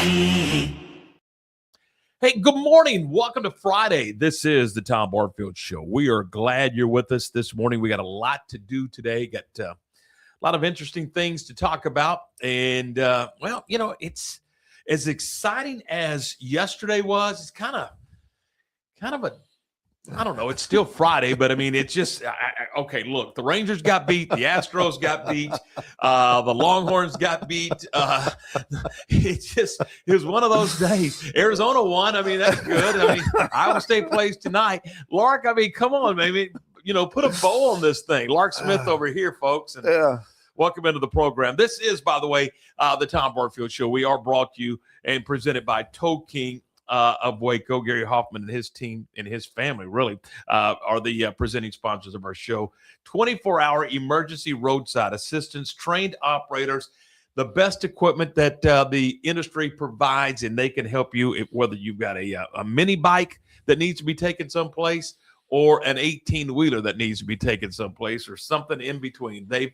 Hey, good morning. Welcome to Friday. This is the Tom Barfield Show. We are glad you're with us this morning. We got a lot to do today. Got a lot of interesting things to talk about. And, well, you know, it's as exciting as yesterday was. It's kind of a, I don't know. It's still Friday, but I mean, it's just, okay, look, the Rangers got beat. The Astros got beat. The Longhorns got beat. It was one of those days. Arizona won. I mean, that's good. I mean, Iowa State plays tonight. Lark, I mean, come on, maybe, you know, put a bow on this thing. Lark Smith over here, folks. And yeah. Welcome into the program. This is, by the way, the Tom Barfield Show. We are brought to you and presented by Toe King of Waco. Gary Hoffman and his team and his family really are the presenting sponsors of our show. 24-hour emergency roadside assistance, trained operators, the best equipment that the industry provides, and they can help you whether you've got a mini bike that needs to be taken someplace or an 18-wheeler that needs to be taken someplace or something in between. They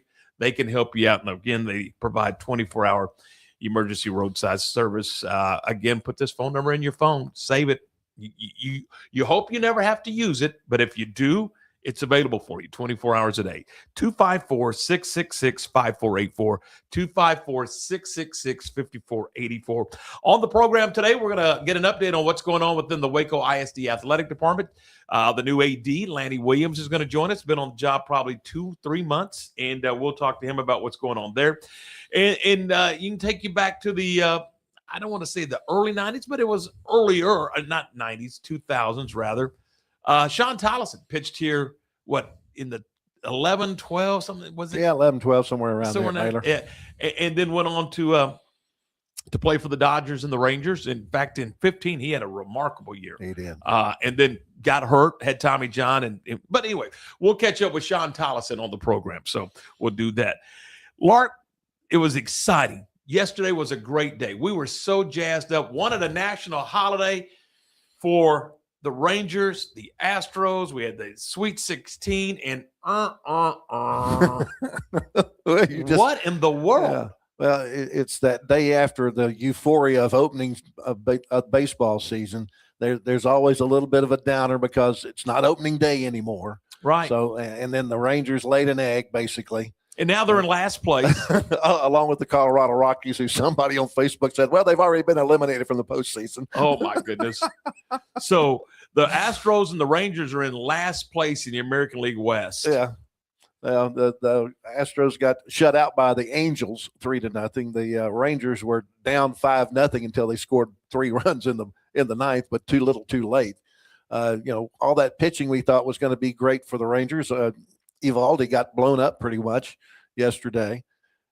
can help you out. And again, they provide 24-hour emergency roadside service. Again, put this phone number in your phone. Save it. You hope you never have to use it, but if you do, it's available for you 24 hours a day. 254-666-5484. 254-666-5484. On the program today, we're going to get an update on what's going on within the Waco ISD Athletic Department. The new AD, Lanny Williams, is going to join us. Been on the job probably 2-3 months, and we'll talk to him about what's going on there. And you can take you back to the, I don't want to say the early 90s, but it was earlier, not 90s, 2000s rather. Shawn Tolleson pitched here, in the 11, 12, something, was it? Yeah, 11, 12, somewhere around there, Baylor. Yeah, and then went on to play for the Dodgers and the Rangers. In fact, in 15, he had a remarkable year. He did. And then got hurt, had Tommy John. But anyway, we'll catch up with Shawn Tolleson on the program, so we'll do that. Lark, it was exciting. Yesterday was a great day. We were so jazzed up. Wanted a national holiday for the Rangers, the Astros. We had the Sweet 16, and what in the world? Yeah. Well, it's that day after the euphoria of opening of baseball season. There's always a little bit of a downer because it's not opening day anymore. Right. So, and then the Rangers laid an egg, basically. And now they're in last place. Along with the Colorado Rockies, who somebody on Facebook said, well, they've already been eliminated from the postseason. Oh, my goodness. So the Astros and the Rangers are in last place in the American League West. Yeah. The Astros got shut out by the Angels 3-0. The Rangers were down 5-0 until they scored 3 runs in the ninth, but too little too late. All that pitching we thought was going to be great for the Rangers. Evaldi got blown up pretty much yesterday,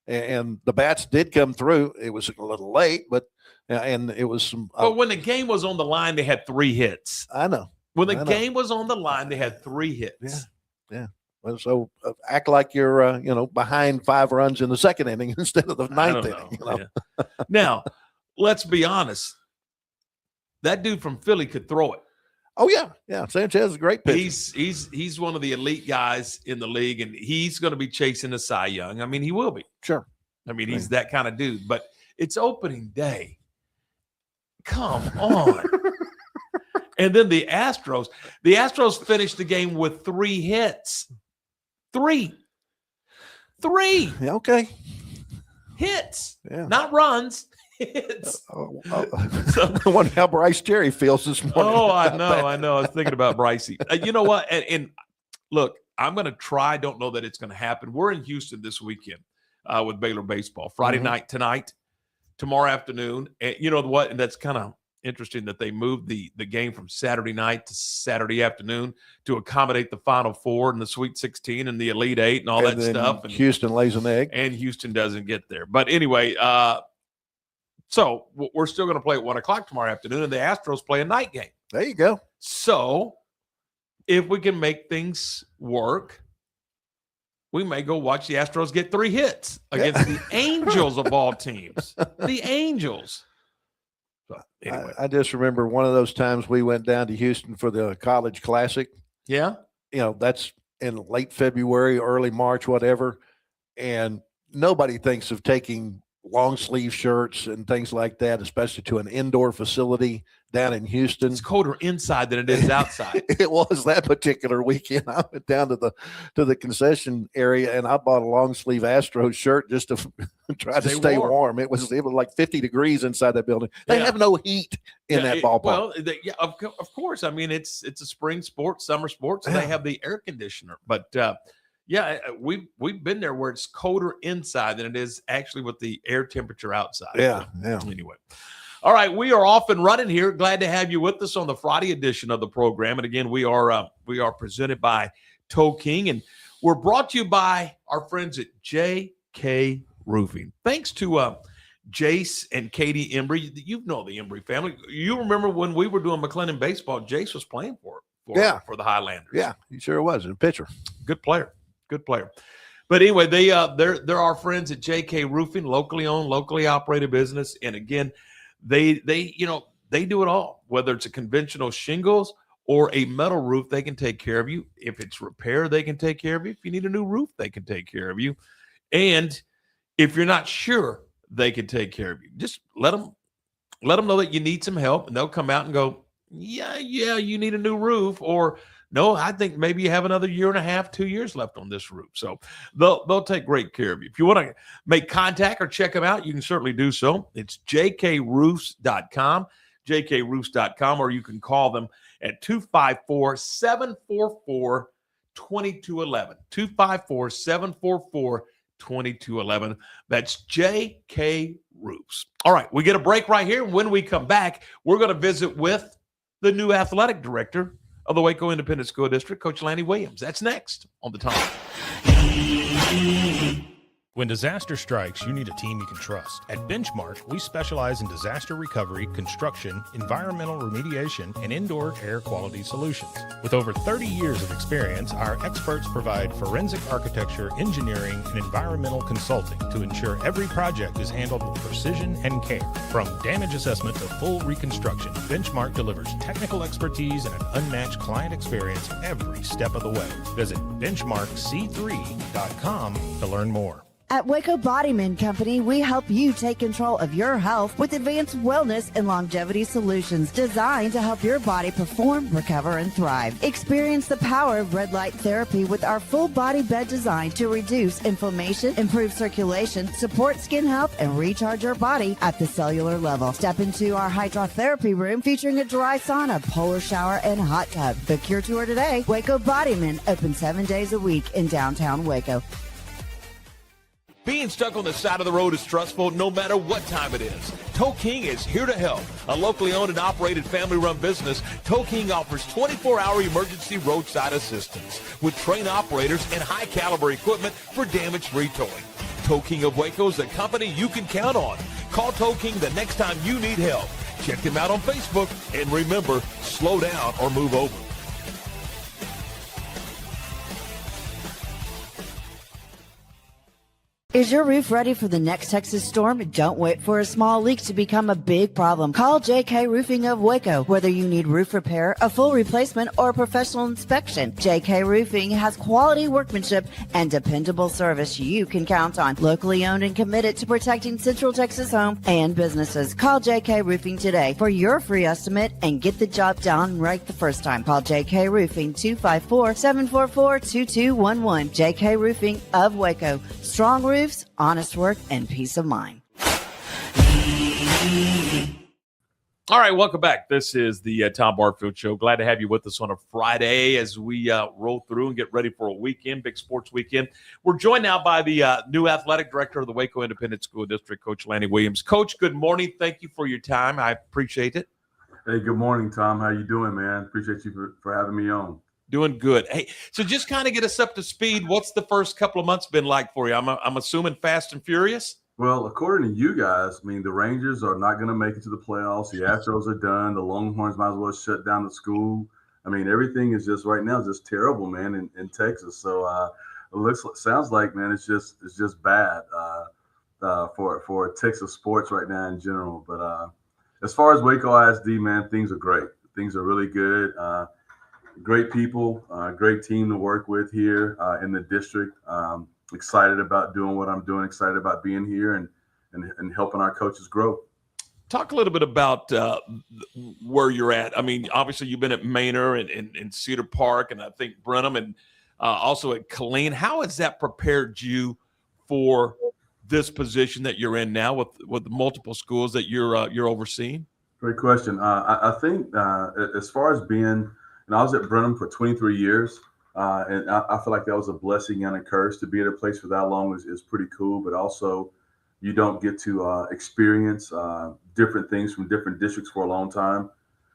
and the bats did come through. It was a little late, but it was some. But when the game was on the line, they had 3 hits. I know. When the game was on the line, they had 3 hits. Yeah. Well, so act like you're behind 5 runs in the second inning instead of the ninth inning. Yeah. Now, let's be honest. That dude from Philly could throw it. Oh yeah. Sanchez is a great pitcher. He's one of the elite guys in the league, and he's going to be chasing the Cy Young. I mean, he will be. Sure. I mean, he's that kind of dude. But it's opening day. Come on. And then the Astros finished the game with 3 hits. 3. Yeah, okay. Hits. Yeah. Not runs. Hits. I wonder how Bryce Terry feels this morning. Oh, I know. I was thinking about Brycey. You know what? And look, I'm going to try. Don't know that it's going to happen. We're in Houston this weekend with Baylor baseball. Friday night tonight, tomorrow afternoon. And you know what? And that's kind of interesting that they moved the game from Saturday night to Saturday afternoon to accommodate the Final Four and the Sweet 16 and the Elite 8 and all that stuff. And Houston lays an egg. And Houston doesn't get there. But anyway, so we're still going to play at 1 o'clock tomorrow afternoon, and the Astros play a night game. There you go. So if we can make things work, we may go watch the Astros get 3 hits against the Angels of all teams. The Angels. So, anyway. I just remember one of those times we went down to Houston for the College Classic. Yeah. That's in late February, early March, whatever. And nobody thinks of taking long sleeve shirts and things like that, especially to an indoor facility down in Houston. It's colder inside than it is outside. It was that particular weekend. I went down to the concession area and I bought a long sleeve Astros shirt just to try to stay warm. It was like 50 degrees inside that building. They have no heat in that ballpark. Well, of course. I mean, it's a spring sport, summer sport, so they have the air conditioner. But we've been there where it's colder inside than it is actually with the air temperature outside. Yeah. Anyway. All right, we are off and running here. Glad to have you with us on the Friday edition of the program. And again, we are presented by Toe King, and we're brought to you by our friends at JK Roofing. Thanks to Jace and Katie Embry. You know the Embry family. You remember when we were doing McLennan baseball, Jace was playing for the Highlanders. Yeah, he sure was. A pitcher. Good player. But anyway, they're our friends at JK Roofing, locally owned, locally operated business. And again, they do it all. Whether it's a conventional shingles or a metal roof, they can take care of you. If it's repair, they can take care of you. If you need a new roof, they can take care of you. And if you're not sure, they can take care of you. Just let them know that you need some help, and they'll come out and go, yeah, you need a new roof, or no, I think maybe you have another year and a half, 2 years left on this roof. So they'll take great care of you. If you want to make contact or check them out, you can certainly do so. It's jkroofs.com, jkroofs.com, or you can call them at 254-744-2211, 254-744-2211. That's JK Roofs. All right, we get a break right here. When we come back, we're going to visit with the new athletic director of the Waco Independent School District, Coach Lanny Williams. That's next on the Tom. When disaster strikes, you need a team you can trust. At Benchmark, we specialize in disaster recovery, construction, environmental remediation, and indoor air quality solutions. With over 30 years of experience, our experts provide forensic architecture, engineering, and environmental consulting to ensure every project is handled with precision and care. From damage assessment to full reconstruction, Benchmark delivers technical expertise and an unmatched client experience every step of the way. Visit benchmarkc3.com to learn more. At Waco Bodyman Company, we help you take control of your health with advanced wellness and longevity solutions designed to help your body perform, recover, and thrive. Experience the power of red light therapy with our full body bed design to reduce inflammation, improve circulation, support skin health, and recharge your body at the cellular level. Step into our hydrotherapy room featuring a dry sauna, polar shower, and hot tub. Book your tour today. Waco Bodyman, open 7 days a week in downtown Waco. Being stuck on the side of the road is stressful no matter what time it is. Toe King is here to help. A locally owned and operated family-run business, Toe King offers 24-hour emergency roadside assistance with trained operators and high-caliber equipment for damage-free towing. Toe King of Waco is a company you can count on. Call Toe King the next time you need help. Check them out on Facebook, and remember, slow down or move over. Is your roof ready for the next Texas storm? Don't wait for a small leak to become a big problem. Call JK Roofing of Waco. Whether you need roof repair, a full replacement, or a professional inspection, JK Roofing has quality workmanship and dependable service you can count on. Locally owned and committed to protecting Central Texas homes and businesses. Call JK Roofing today for your free estimate and get the job done right the first time. Call JK Roofing 254-744-2211. JK Roofing of Waco. Strong roofs, honest work, and peace of mind. All right, welcome back. This is the Tom Barfield Show. Glad to have you with us on a Friday as we roll through and get ready for a weekend, big sports weekend. We're joined now by the new athletic director of the Waco Independent School District, Coach Lanny Williams. Coach, good morning. Thank you for your time. I appreciate it. Hey, good morning, Tom. How you doing, man? Appreciate you for having me on. Doing good. Hey, so just kind of get us up to speed. What's the first couple of months been like for you? I'm assuming fast and furious? Well, according to you guys, I mean, the Rangers are not going to make it to the playoffs. The Astros are done. The Longhorns might as well shut down the school. I mean, everything is just right now just terrible, man, in Texas. So sounds like, man, it's just bad for Texas sports right now in general. But as far as Waco ISD, man, things are great. Things are really good. Great people, great team to work with here in the district. Excited about doing what I'm doing, excited about being here. And and helping our coaches grow. Talk a little bit about where you're at. I mean, obviously you've been at Manor and Cedar Park, and I think Brenham, and also at Killeen. How has that prepared you for this position that you're in now with the multiple schools that you're overseeing? Great question. I think as far as being, I was at Brenham for 23 years, and I feel like that was a blessing and a curse. To be at a place for that long is pretty cool, but also you don't get to experience different things from different districts for a long time.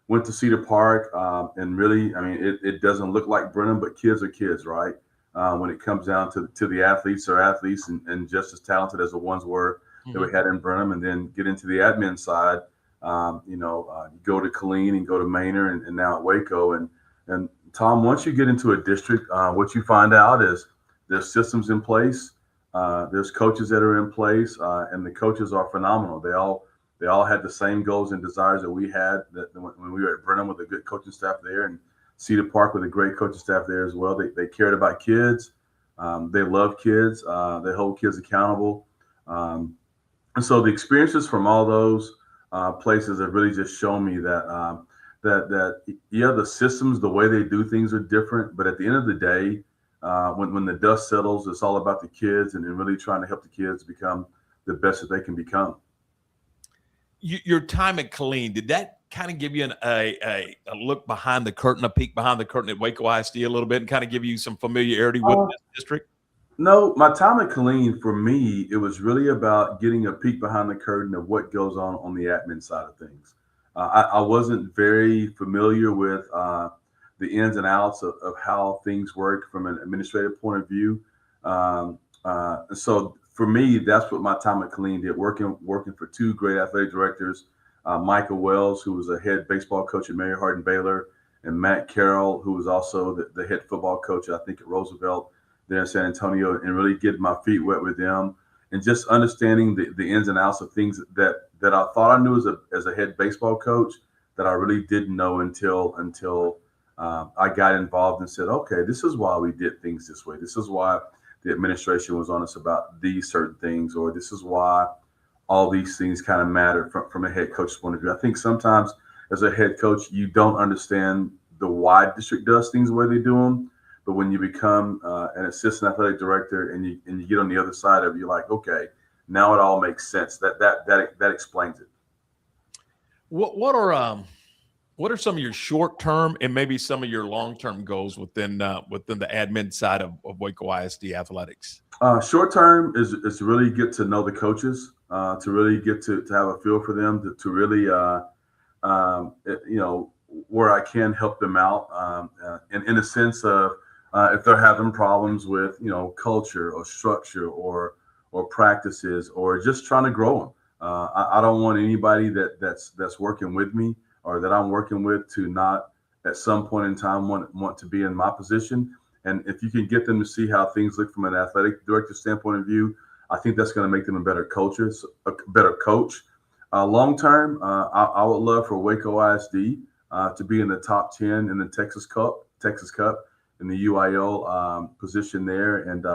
Went to Cedar Park, and really, I mean, it doesn't look like Brenham, but kids are kids, right? When it comes down to the athletes, they're athletes and just as talented as the ones were that we had in Brenham. And then get into the admin side, you go to Killeen and go to Manor and now at Waco. And Tom, once you get into a district, what you find out is there's systems in place. There's coaches that are in place, and the coaches are phenomenal. They all had the same goals and desires that we had when we were at Brenham with a good coaching staff there, and Cedar Park with a great coaching staff there as well. They cared about kids. They love kids. They hold kids accountable. And so the experiences from all those places have really just shown me that the systems, the way they do things are different, but at the end of the day, when the dust settles, it's all about the kids and really trying to help the kids become the best that they can become. Your time at Killeen, did that kind of give you a look behind the curtain, a peek behind the curtain at Waco ISD a little bit, and kind of give you some familiarity with this district? No, my time at Killeen, for me, it was really about getting a peek behind the curtain of what goes on the admin side of things. I wasn't very familiar with the ins and outs of how things work from an administrative point of view. So for me, that's what my time at Killeen did, working for two great athletic directors, Michael Wells, who was a head baseball coach at Mary Hardin Baylor, and Matt Carroll, who was also the head football coach, I think, at Roosevelt there in San Antonio, and really getting my feet wet with them and just understanding the ins and outs of things that I thought I knew as a head baseball coach that I really didn't know until I got involved and said, okay, this is why we did things this way. This is why the administration was on us about these certain things, or this is why all these things kind of matter from a head coach's point of view. I think sometimes as a head coach, you don't understand the why district does things the way they do them. But when you become an assistant athletic director and you get on the other side of it, you're like, okay, now it all makes sense. That explains it. What are some of your short-term and maybe some of your long-term goals within the admin side of Waco ISD athletics? Short-term is to really get to know the coaches, to really get to have a feel for them, to really, where I can help them out in a sense of if they're having problems with, culture or structure or practices or just trying to grow them. I don't want anybody that's working with me or that I'm working with to not at some point in time want to be in my position. And if you can get them to see how things look from an athletic director standpoint of view, I think that's going to make them a better better coach. Long term, I would love for Waco ISD to be in the top 10 in the Texas Cup, in the UIL position there. And,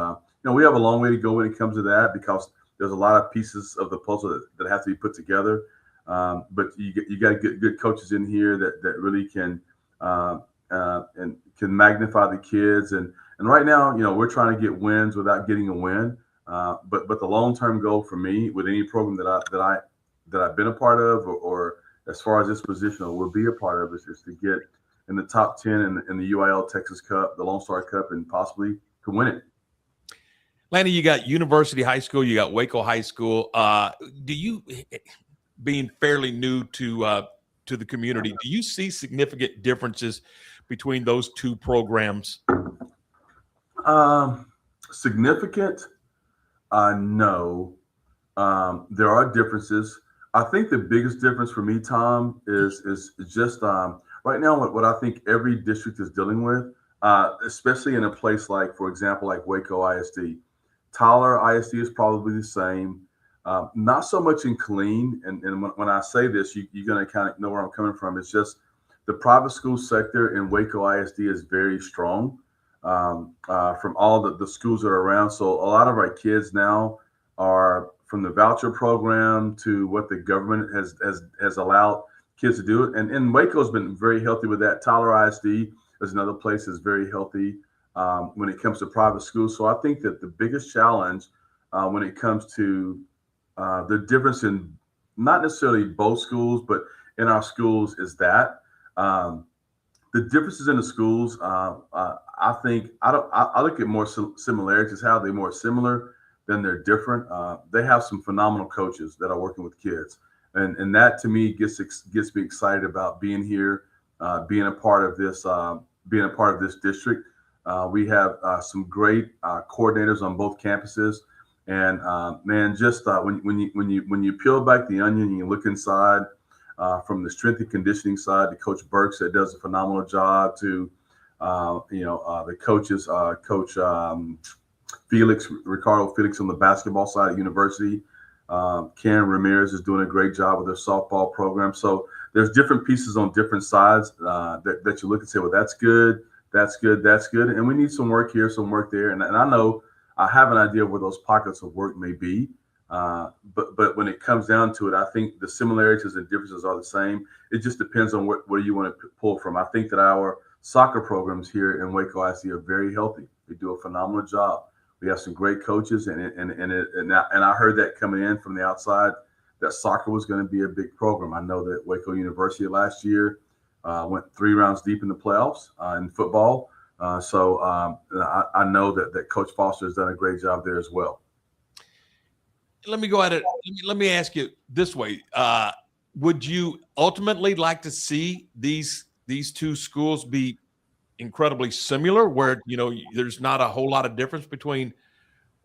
we have a long way to go when it comes to that because there's a lot of pieces of the puzzle that have to be put together. But you got good coaches in here that really can and can magnify the kids. And right now, we're trying to get wins without getting a win. But the long-term goal for me with any program that I've been a part of or as far as this position or will be a part of is to get in the top 10 in the UIL Texas Cup, the Lone Star Cup, and possibly to win it. Lanny, you got University High School, you got Waco High School. Do you, being fairly new to the community, do you see significant differences between those two programs? Significant? No. There are differences. I think the biggest difference for me, Tom, is just right now what I think every district is dealing with, especially in a place like, for example, like Waco ISD. Tyler ISD is probably the same. Not so much in Killeen. And when I say this, you're going to kind of know where I'm coming from. It's just the private school sector in Waco ISD is very strong from all the schools that are around. So a lot of our kids now are from the voucher program to what the government has allowed kids to do. And Waco's been very healthy with that. Tyler ISD is another place that's very healthy when it comes to private schools. So I think that the biggest challenge when it comes to the difference in not necessarily both schools, but in our schools is that the differences in the schools. I think I look at more similarities. How they're more similar than they're different. They have some phenomenal coaches that are working with kids, and that to me gets me excited about being here, being a part of this district. We have some great coordinators on both campuses. And man, just when you peel back the onion and you look inside, from the strength and conditioning side to Coach Burks that does a phenomenal job to the coaches, Coach Ricardo Felix on the basketball side at university. Karen Ramirez is doing a great job with their softball program. So there's different pieces on different sides that you look and say, well, that's good, and we need some work here, some work there, and I know. I have an idea where those pockets of work may be, but when it comes down to it, I think the similarities and differences are the same. It just depends on where you want to pull from. I think that our soccer programs here in Waco IC are very healthy. They do a phenomenal job. We have some great coaches, and I heard that coming in from the outside that soccer was going to be a big program. I know that Waco University last year went 3 rounds deep in the playoffs in football. So I know that Coach Foster has done a great job there as well. Let me go at it. Let me ask you this way: would you ultimately like to see these two schools be incredibly similar, where there's not a whole lot of difference between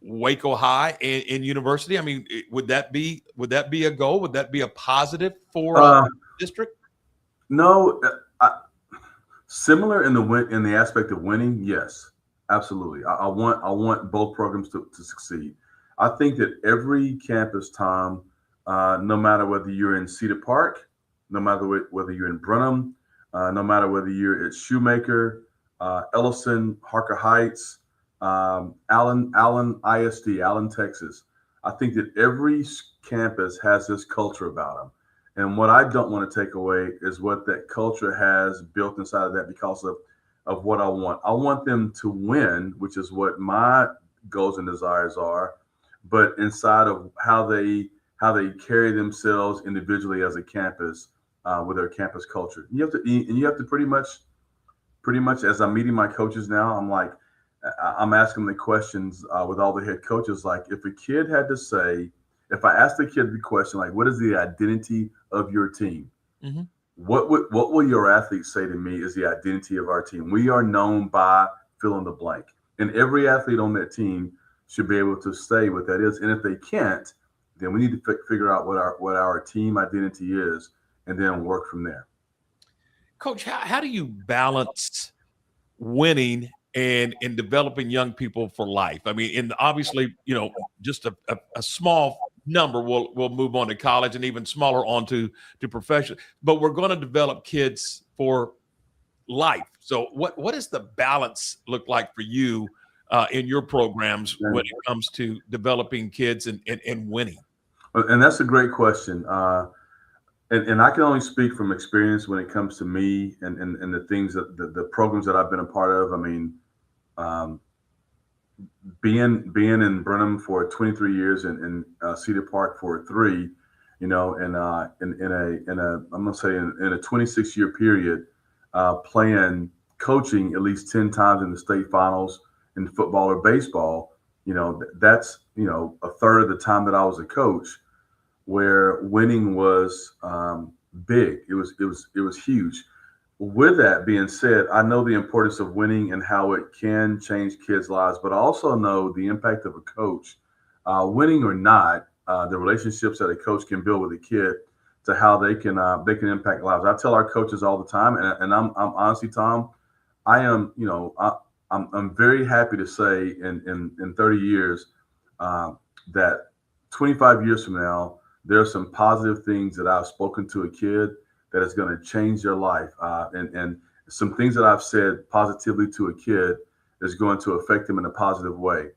Waco High and University? I mean, would that be a goal? Would that be a positive for the district? No. Similar in the aspect of winning, yes, absolutely. I want both programs to succeed. I think that every campus, Tom, no matter whether you're in Cedar Park, no matter whether you're in Brenham, no matter whether you're at Shoemaker, Ellison, Harker Heights, Allen ISD, Allen, Texas, I think that every campus has this culture about them. And what I don't want to take away is what that culture has built inside of that because of what I want. I want them to win, which is what my goals and desires are, but inside of how they carry themselves individually as a campus with their campus culture. You have to pretty much as I'm meeting my coaches now, I'm asking the questions with all the head coaches. Like, if a kid had to say, if I asked the kid the question, like, what is the identity of your team? Mm-hmm. What will your athletes say to me is the identity of our team? We are known by fill in the blank. And every athlete on that team should be able to say what that is. And if they can't, then we need to figure out what our team identity is and then work from there. Coach, how do you balance winning and developing young people for life? I mean, and obviously, just a small number will move on to college, and even smaller on to professional. But we're going to develop kids for life. So what does the balance look like for you in your programs when it comes to developing kids and winning? And that's a great question. And I can only speak from experience when it comes to me and the things that the programs that I've been a part of. I mean, being in Brenham for 23 years and Cedar Park for 3, in a I'm gonna say in a 26-year period, coaching at least 10 times in the state finals in football or baseball. That's a third of the time that I was a coach, where winning was big. It was huge. With that being said, I know the importance of winning and how it can change kids' lives, but I also know the impact of a coach, winning or not, the relationships that a coach can build with a kid to how they can impact lives. I tell our coaches all the time, and I'm honestly, Tom, I'm very happy to say in 30 years that 25 years from now, there are some positive things that I've spoken to a kid that is going to change their life. And some things that I've said positively to a kid is going to affect them in a positive way.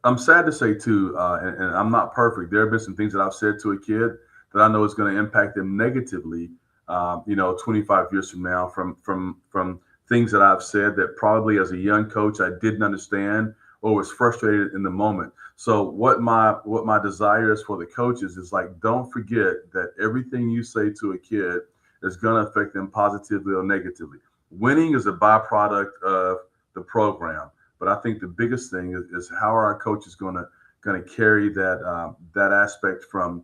I'm sad to say too, and I'm not perfect. There have been some things that I've said to a kid that I know is going to impact them negatively. 25 years from now, from things that I've said that probably as a young coach I didn't understand or was frustrated in the moment. So what my desire is for the coaches is like, don't forget that everything you say to a kid is going to affect them positively or negatively. Winning is a byproduct of the program. But I think the biggest thing is how are our coaches going to carry that aspect from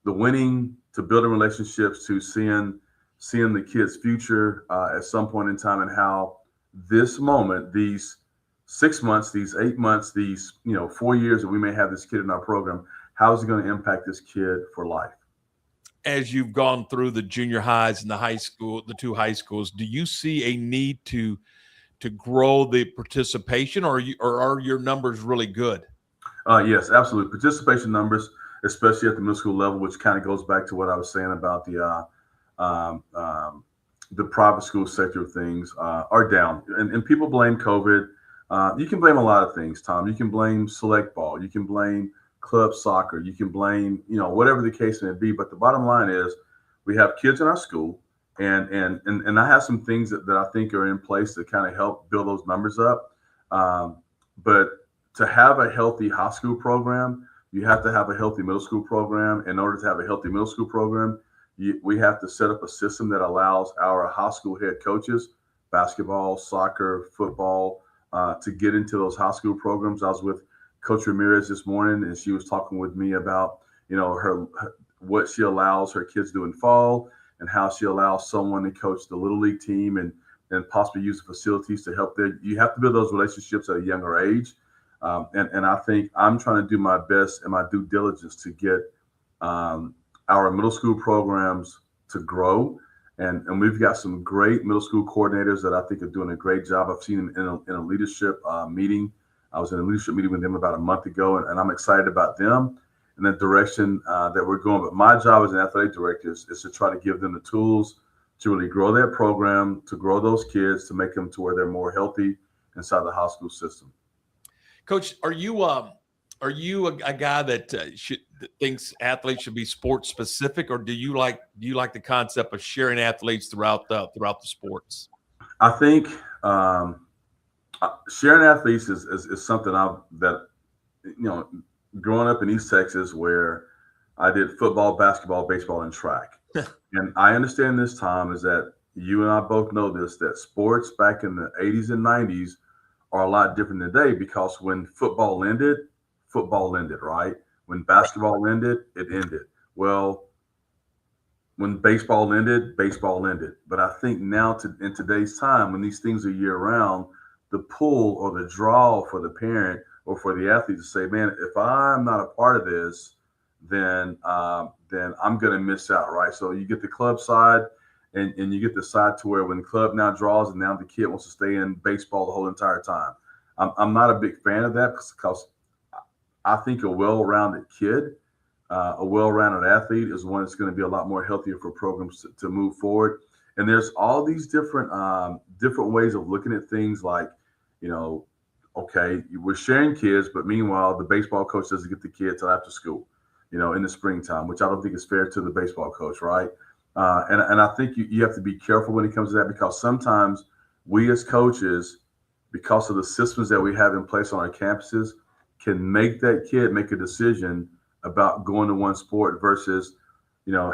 the winning to building relationships to seeing the kid's future at some point in time, and how this moment, these 6 months, these 8 months, these 4 years that we may have this kid in our program, how is it going to impact this kid for life? As you've gone through the junior highs and the two high schools, do you see a need to grow the participation, or are your numbers really good? Yes, absolutely. Participation numbers, especially at the middle school level, which kind of goes back to what I was saying about the private school sector of things, are down. And people blame COVID. You can blame a lot of things, Tom. You can blame select ball. You can blame club soccer. You can blame, whatever the case may be. But the bottom line is we have kids in our school. And I have some things that I think are in place to kind of help build those numbers up. But to have a healthy high school program, you have to have a healthy middle school program. In order to have a healthy middle school program, we have to set up a system that allows our high school head coaches, basketball, soccer, football, to get into those high school programs. I was with Coach Ramirez this morning, and she was talking with me about, her what she allows her kids to do in fall, and how she allows someone to coach the little league team and possibly use the facilities to help there. You have to build those relationships at a younger age. And I think I'm trying to do my best and my due diligence to get our middle school programs to grow. And we've got some great middle school coordinators that I think are doing a great job. I've seen them in a leadership meeting. I was in a leadership meeting with them about a month ago, and I'm excited about them and the direction that we're going. But my job as an athletic director is to try to give them the tools to really grow that program, to grow those kids, to make them to where they're more healthy inside the high school system. Coach, are you a guy that thinks athletes should be sports specific, or do you like the concept of sharing athletes throughout the sports? I think sharing athletes is something growing up in East Texas, where I did football, basketball, baseball, and track. And I understand this, Tom, is that you and I both know this, that sports back in the 80s and 90s are a lot different today, because when football ended, right? When basketball ended, it ended. Well, when baseball ended, baseball ended. But I think now in today's time, when these things are year round, the pull or the draw for the parent or for the athlete to say, man, if I'm not a part of this, then I'm going to miss out, right? So you get the club side, and you get the side to where when the club now draws and now the kid wants to stay in baseball the whole entire time. I'm not a big fan of that, because I think a well-rounded kid, a well-rounded athlete is one that's going to be a lot more healthier for programs to move forward. And there's all these different ways of looking at things, like, okay, we're sharing kids, but meanwhile, the baseball coach doesn't get the kid till after school, in the springtime, which I don't think is fair to the baseball coach, right? And I think you have to be careful when it comes to that, because sometimes we as coaches, because of the systems that we have in place on our campuses, can make that kid make a decision about going to one sport versus,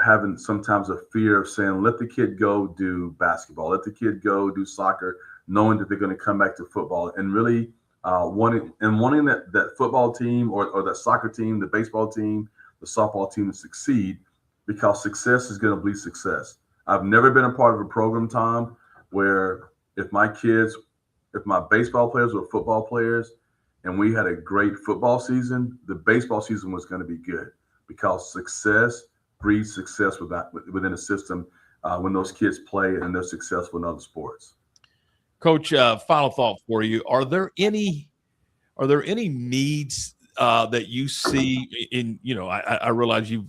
having sometimes a fear of saying, let the kid go do basketball, let the kid go do soccer, knowing that they're going to come back to football, and really wanting that football team or that soccer team, the baseball team, the softball team to succeed, because success is going to bleed success. I've never been a part of a program, Tom, where if my baseball players were football players and we had a great football season, the baseball season was going to be good, because success breeds success within a system when those kids play and they're successful in other sports. Coach, final thought for you. Are there any needs that you see in, I realize you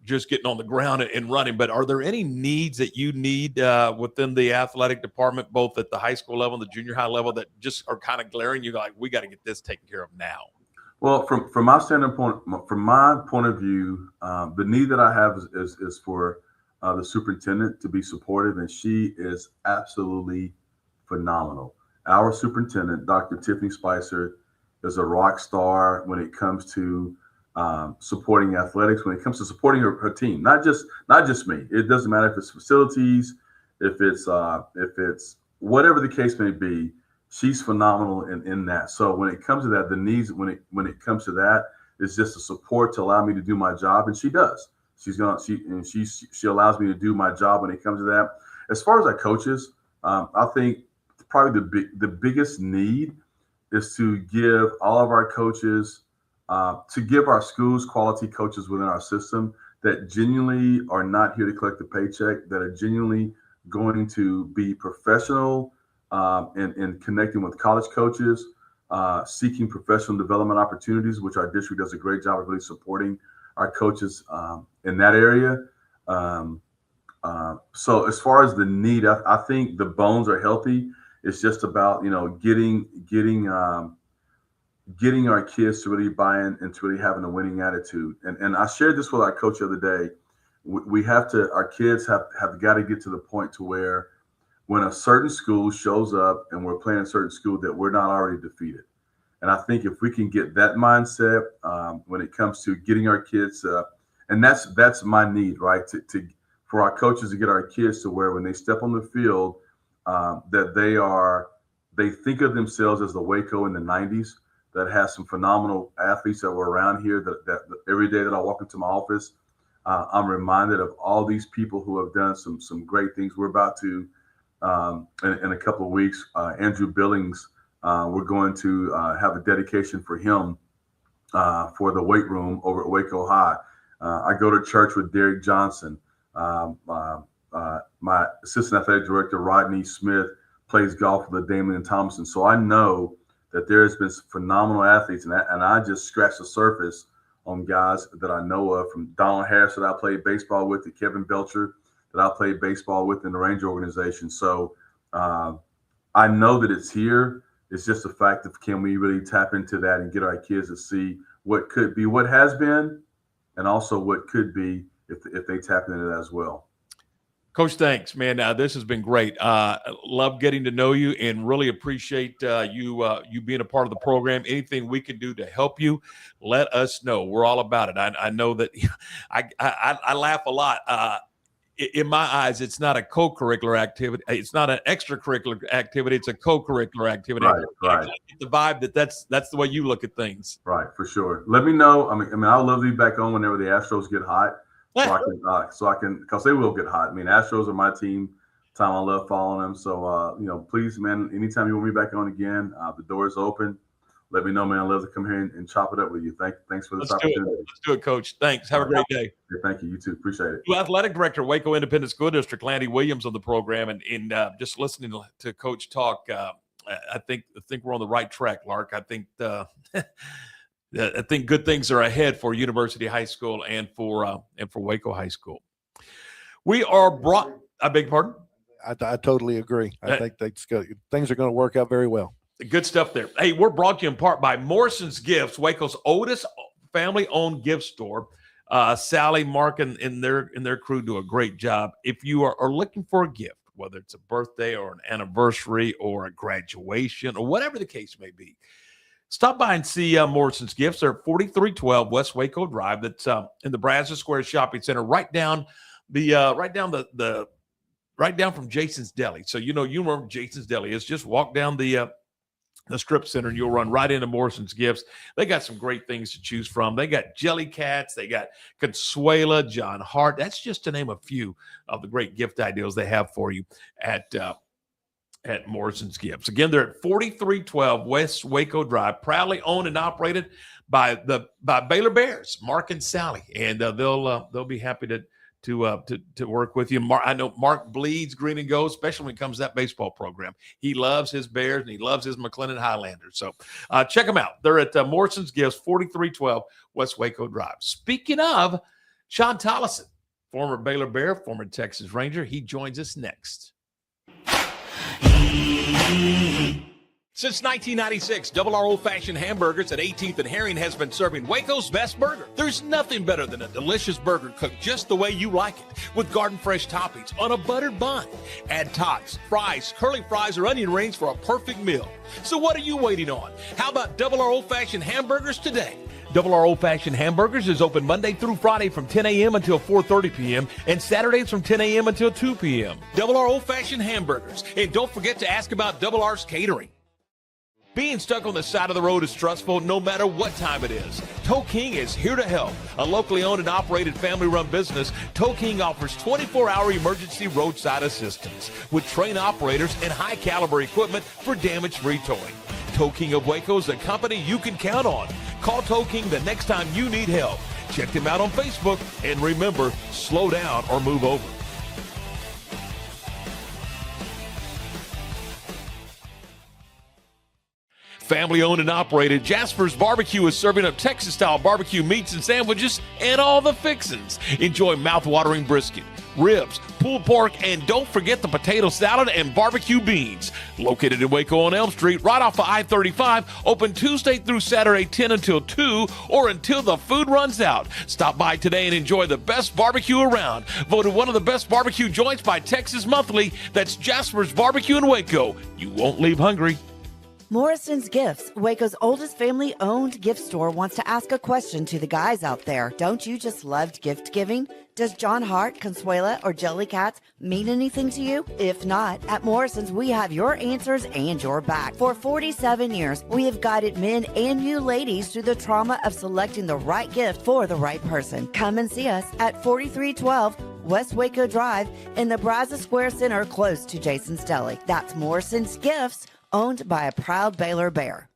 just getting on the ground and running, but are there any needs that you need within the athletic department, both at the high school level and the junior high level, that just are kind of glaring you like, we got to get this taken care of now? Well, from my standpoint, from my point of view, the need that I have is for the superintendent to be supportive, and she is absolutely phenomenal. Our superintendent, Dr. Tiffany Spicer, is a rock star when it comes to supporting athletics, when it comes to supporting her team, not just me. It doesn't matter if it's facilities, if it's whatever the case may be. She's phenomenal in that. So when it comes to that, the needs when it comes to that is just a support to allow me to do my job, and she does. She allows me to do my job when it comes to that. As far as our coaches, I think probably the biggest need is to give all of our coaches, to give our schools quality coaches within our system that genuinely are not here to collect a paycheck, that are genuinely going to be professional in connecting with college coaches, seeking professional development opportunities, which our district does a great job of really supporting our coaches in that area. So as far as the need, I think the bones are healthy. It's just about, getting our kids to really buy in and to really having a winning attitude. And I shared this with our coach the other day. Our kids have got to get to the point to where when a certain school shows up and we're playing a certain school, that we're not already defeated. And I think if we can get that mindset when it comes to getting our kids, and that's my need, right? For our coaches to get our kids to where when they step on the field, that they think of themselves as the Waco in the 90s that has some phenomenal athletes that were around here that every day that I walk into my office, I'm reminded of all these people who have done some great things. We're about to, in a couple of weeks, Andrew Billings, we're going to have a dedication for him for the weight room over at Waco High. I go to church with Derek Johnson. My assistant athletic director, Rodney Smith, plays golf with Damian Thompson. So I know that there has been some phenomenal athletes, and I just scratched the surface on guys that I know of, from Donald Harris that I played baseball with to Kevin Belcher that I played baseball with in the Ranger organization. So I know that it's here. It's just a fact of, can we really tap into that and get our kids to see what could be, what has been, and also what could be if they tap into that as well. Coach, thanks, man. This has been great. Love getting to know you, and really appreciate you being a part of the program. Anything we can do to help you, let us know. We're all about it. I know that I laugh a lot. In my eyes, it's not a co-curricular activity. It's not an extracurricular activity. It's a co-curricular activity. Right. I get the vibe that's the way you look at things. Right, for sure. Let me know. I mean, I'd love to be back on whenever the Astros get hot. So I can, because they will get hot. I mean, Astros are my team. I love following them. So, please, man, anytime you want me back on again, the door is open. Let me know, man. I'd love to come here and chop it up with you. Thanks for this opportunity. Let's do it, Coach. Thanks. Have a great day. Yeah, thank you. You too. Appreciate it. Athletic Director, Waco Independent School District, Lanny Williams on the program, and just listening to Coach talk, I think we're on the right track, Lark. I think I think good things are ahead for University High School and for Waco High School. We are brought. I beg your pardon? I totally agree. I think things are going to work out very well. Good stuff there. Hey, we're brought to you in part by Morrison's Gifts, Waco's oldest family-owned gift store. Sally, Mark, and their crew do a great job. If you are looking for a gift, whether it's a birthday or an anniversary or a graduation or whatever the case may be, stop by and see Morrison's Gifts. They're at 4312 West Waco Drive. That's in the Brazos Square Shopping Center, right down from Jason's Deli. So you remember Jason's Deli is. Just walk down the strip center and you'll run right into Morrison's Gifts. They got some great things to choose from. They got Jelly Cats, they got Consuela, John Hart. That's just to name a few of the great gift ideas they have for you at Morrison's Gifts. Again, they're at 4312 West Waco Drive, proudly owned and operated by Baylor Bears, Mark and Sally, and they'll be happy to work with you. I know Mark bleeds green and gold, especially when it comes to that baseball program. He loves his Bears and he loves his McLennan Highlanders. So check them out. They're at Morrison's Gifts, 4312 West Waco Drive. Speaking of Shawn Tolleson, former Baylor Bear, former Texas Ranger, he joins us next. Since 1996, Double R Old Fashioned Hamburgers at 18th and Herring has been serving Waco's best burger. There's nothing better than a delicious burger cooked just the way you like it, with garden fresh toppings on a buttered bun. Add tots, fries, curly fries, or onion rings for a perfect meal. So what are you waiting on? How about Double R Old Fashioned Hamburgers today? Double R Old Fashioned Hamburgers is open Monday through Friday from 10 a.m. until 4:30 p.m. and Saturdays from 10 a.m. until 2 p.m. Double R Old Fashioned Hamburgers. And don't forget to ask about Double R's catering. Being stuck on the side of the road is stressful no matter what time it is. Tow King is here to help. A locally owned and operated family-run business, Tow King offers 24-hour emergency roadside assistance with trained operators and high-caliber equipment for damage-free towing. Tow King of Waco is a company you can count on. Call Tow King the next time you need help. Check them out on Facebook, and remember, slow down or move over. Family owned and operated, Jasper's Barbecue is serving up Texas-style barbecue meats and sandwiches and all the fixins. Enjoy mouth-watering brisket, ribs, pulled pork, and don't forget the potato salad and barbecue beans. Located in Waco on Elm Street, right off of I-35, open Tuesday through Saturday 10 until 2 or until the food runs out. Stop by today and enjoy the best barbecue around. Voted one of the best barbecue joints by Texas Monthly. That's Jasper's Barbecue in Waco. You won't leave hungry. Morrison's Gifts, Waco's oldest family-owned gift store, wants to ask a question to the guys out there. Don't you just love gift giving? Does John Hart, Consuela, or Jellycats mean anything to you? If not, at Morrison's, we have your answers and your back. For 47 years, we have guided men and you ladies through the trauma of selecting the right gift for the right person. Come and see us at 4312 West Waco Drive in the Brazos Square Center, close to Jason's Deli. That's Morrison's Gifts, owned by a proud Baylor Bear.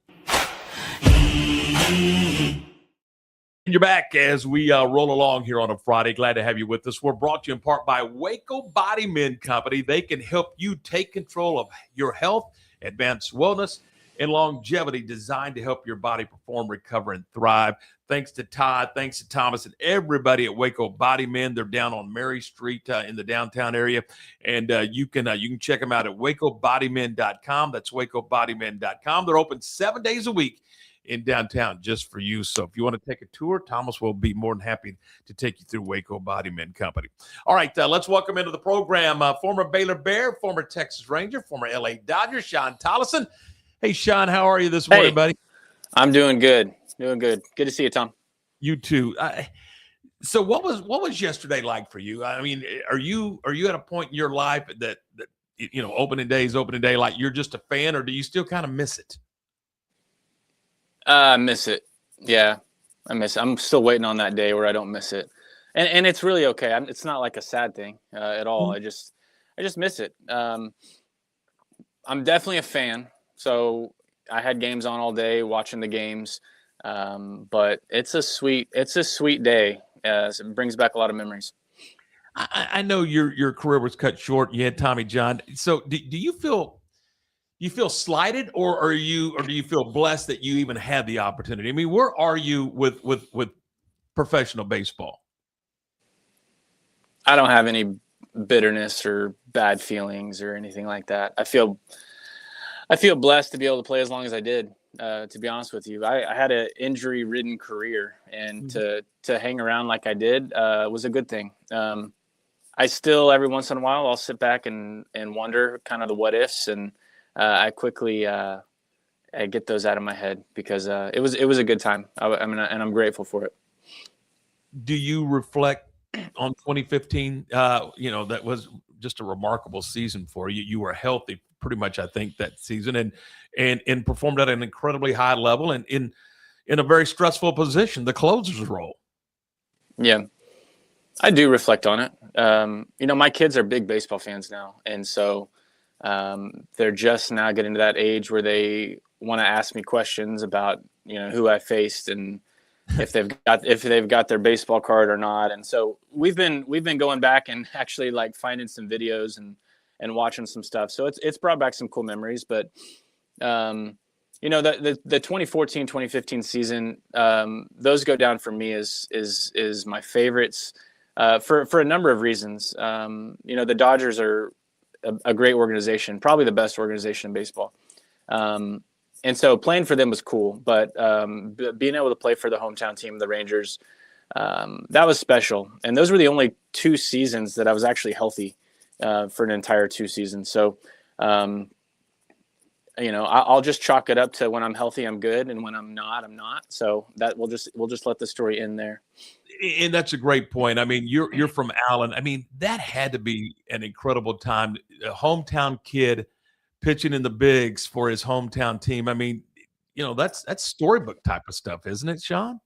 You're back as we roll along here on a Friday. Glad to have you with us. We're brought to you in part by Waco Body Men Company. They can help you take control of your health, advanced wellness, and longevity, designed to help your body perform, recover, and thrive. Thanks to Todd, thanks to Thomas, and everybody at Waco Body Men. They're down on Mary Street in the downtown area, and you can check them out at wacobodymen.com. That's wacobodymen.com. They're open 7 days a week in downtown just for you. So if you want to take a tour, Thomas will be more than happy to take you through Waco Body Men Company. All right, let's welcome into the program former Baylor Bear, former Texas Ranger, former LA Dodger, Shawn Tolleson. Hey, Shawn, how are you this morning, buddy? I'm doing good. Doing good. Good to see you, Tom. You too. So what was yesterday like for you? I mean, are you at a point in your life that opening day, like you're just a fan, or do you still kind of miss it? I miss it. Yeah, I miss it. I'm still waiting on that day where I don't miss it, and it's really okay. It's not like a sad thing at all. I just miss it. I'm definitely a fan. So I had games on all day, watching the games. But it's a sweet day. It brings back a lot of memories. I know your career was cut short. You had Tommy John. So do you feel slighted, or do you feel blessed that you even had the opportunity? I mean, where are you with professional baseball? I don't have any bitterness or bad feelings or anything like that. I feel blessed to be able to play as long as I did. To be honest with you, I had an injury-ridden career, and to hang around like I did was a good thing. I still, every once in a while, I'll sit back and wonder kind of the what ifs, and I quickly I get those out of my head because it was a good time. And I'm grateful for it. Do you reflect on 2015? That was just a remarkable season for you. You were healthy pretty much, I think, that season, and performed at an incredibly high level and in a very stressful position, the closer's role. Yeah, I do reflect on it. My kids are big baseball fans now, and so they're just now getting to that age where they want to ask me questions about who I faced and if they've got their baseball card or not. And so we've been going back and actually like finding some videos and watching some stuff. So it's brought back some cool memories. But the 2014, 2015 season, those go down for me is my favorites for a number of reasons. The Dodgers are a great organization, probably the best organization in baseball. so playing for them was cool, but being able to play for the hometown team, the Rangers, that was special. And those were the only 2 seasons that I was actually healthy for an entire 2 seasons. So, I'll just chalk it up to when I'm healthy, I'm good, and when I'm not, I'm not. So that we'll just let the story end there. And that's a great point. I mean, you're from Allen. I mean, that had to be an incredible time. A hometown kid pitching in the bigs for his hometown team. I mean, that's storybook type of stuff, isn't it, Shawn?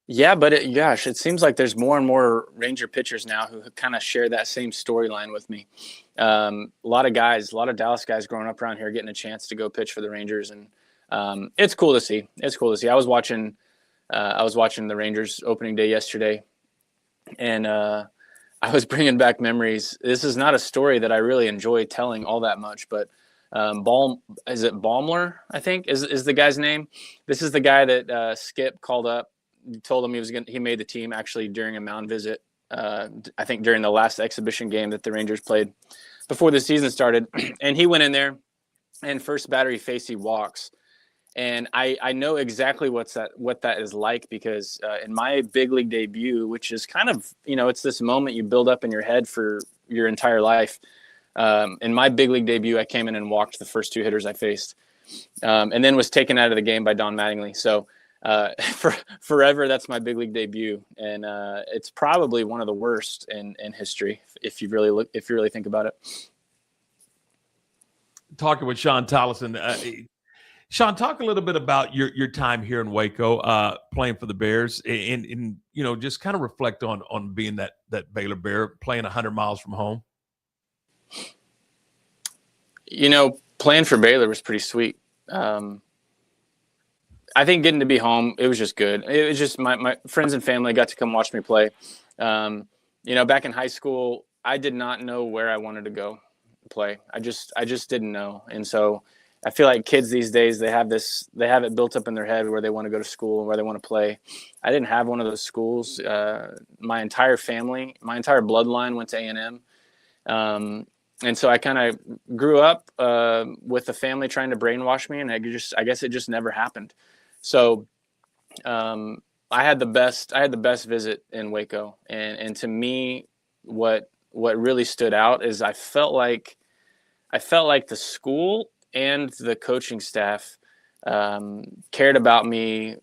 Yeah, but it seems like there's more and more Ranger pitchers now who kind of share that same storyline with me. A lot of Dallas guys growing up around here getting a chance to go pitch for the Rangers, and it's cool to see. I was watching the Rangers opening day yesterday, and I was bringing back memories. This is not a story that I really enjoy telling all that much, but is it Baumler, I think is the guy's name. This is the guy that Skip called up, told him he made the team actually during a mound visit. I think during the last exhibition game that the Rangers played before the season started, and he went in there and first batter he faced, he walks. And I know exactly what that is like, because in my big league debut, which is kind of, it's this moment you build up in your head for your entire life. In my big league debut, I came in and walked the first 2 hitters I faced, and then was taken out of the game by Don Mattingly. So for forever, that's my big league debut, and it's probably one of the worst in history if you really think about it. Talking with Shawn Tolleson. Shawn, talk a little bit about your time here in Waco, playing for the Bears, and just kind of reflect on being that Baylor Bear, playing 100 miles from home. Playing for Baylor was pretty sweet. I think getting to be home, it was just good. It was just my friends and family got to come watch me play. Back in high school, I did not know where I wanted to go play. I just didn't know. And so I feel like kids these days, they have it built up in their head where they want to go to school and where they want to play. I didn't have one of those schools. My entire family, my entire bloodline went to A&M. And so I kind of grew up with the family trying to brainwash me, and I guess it just never happened. So I had the best visit in Waco, and to me, what really stood out is I felt like the school and the coaching staff cared about me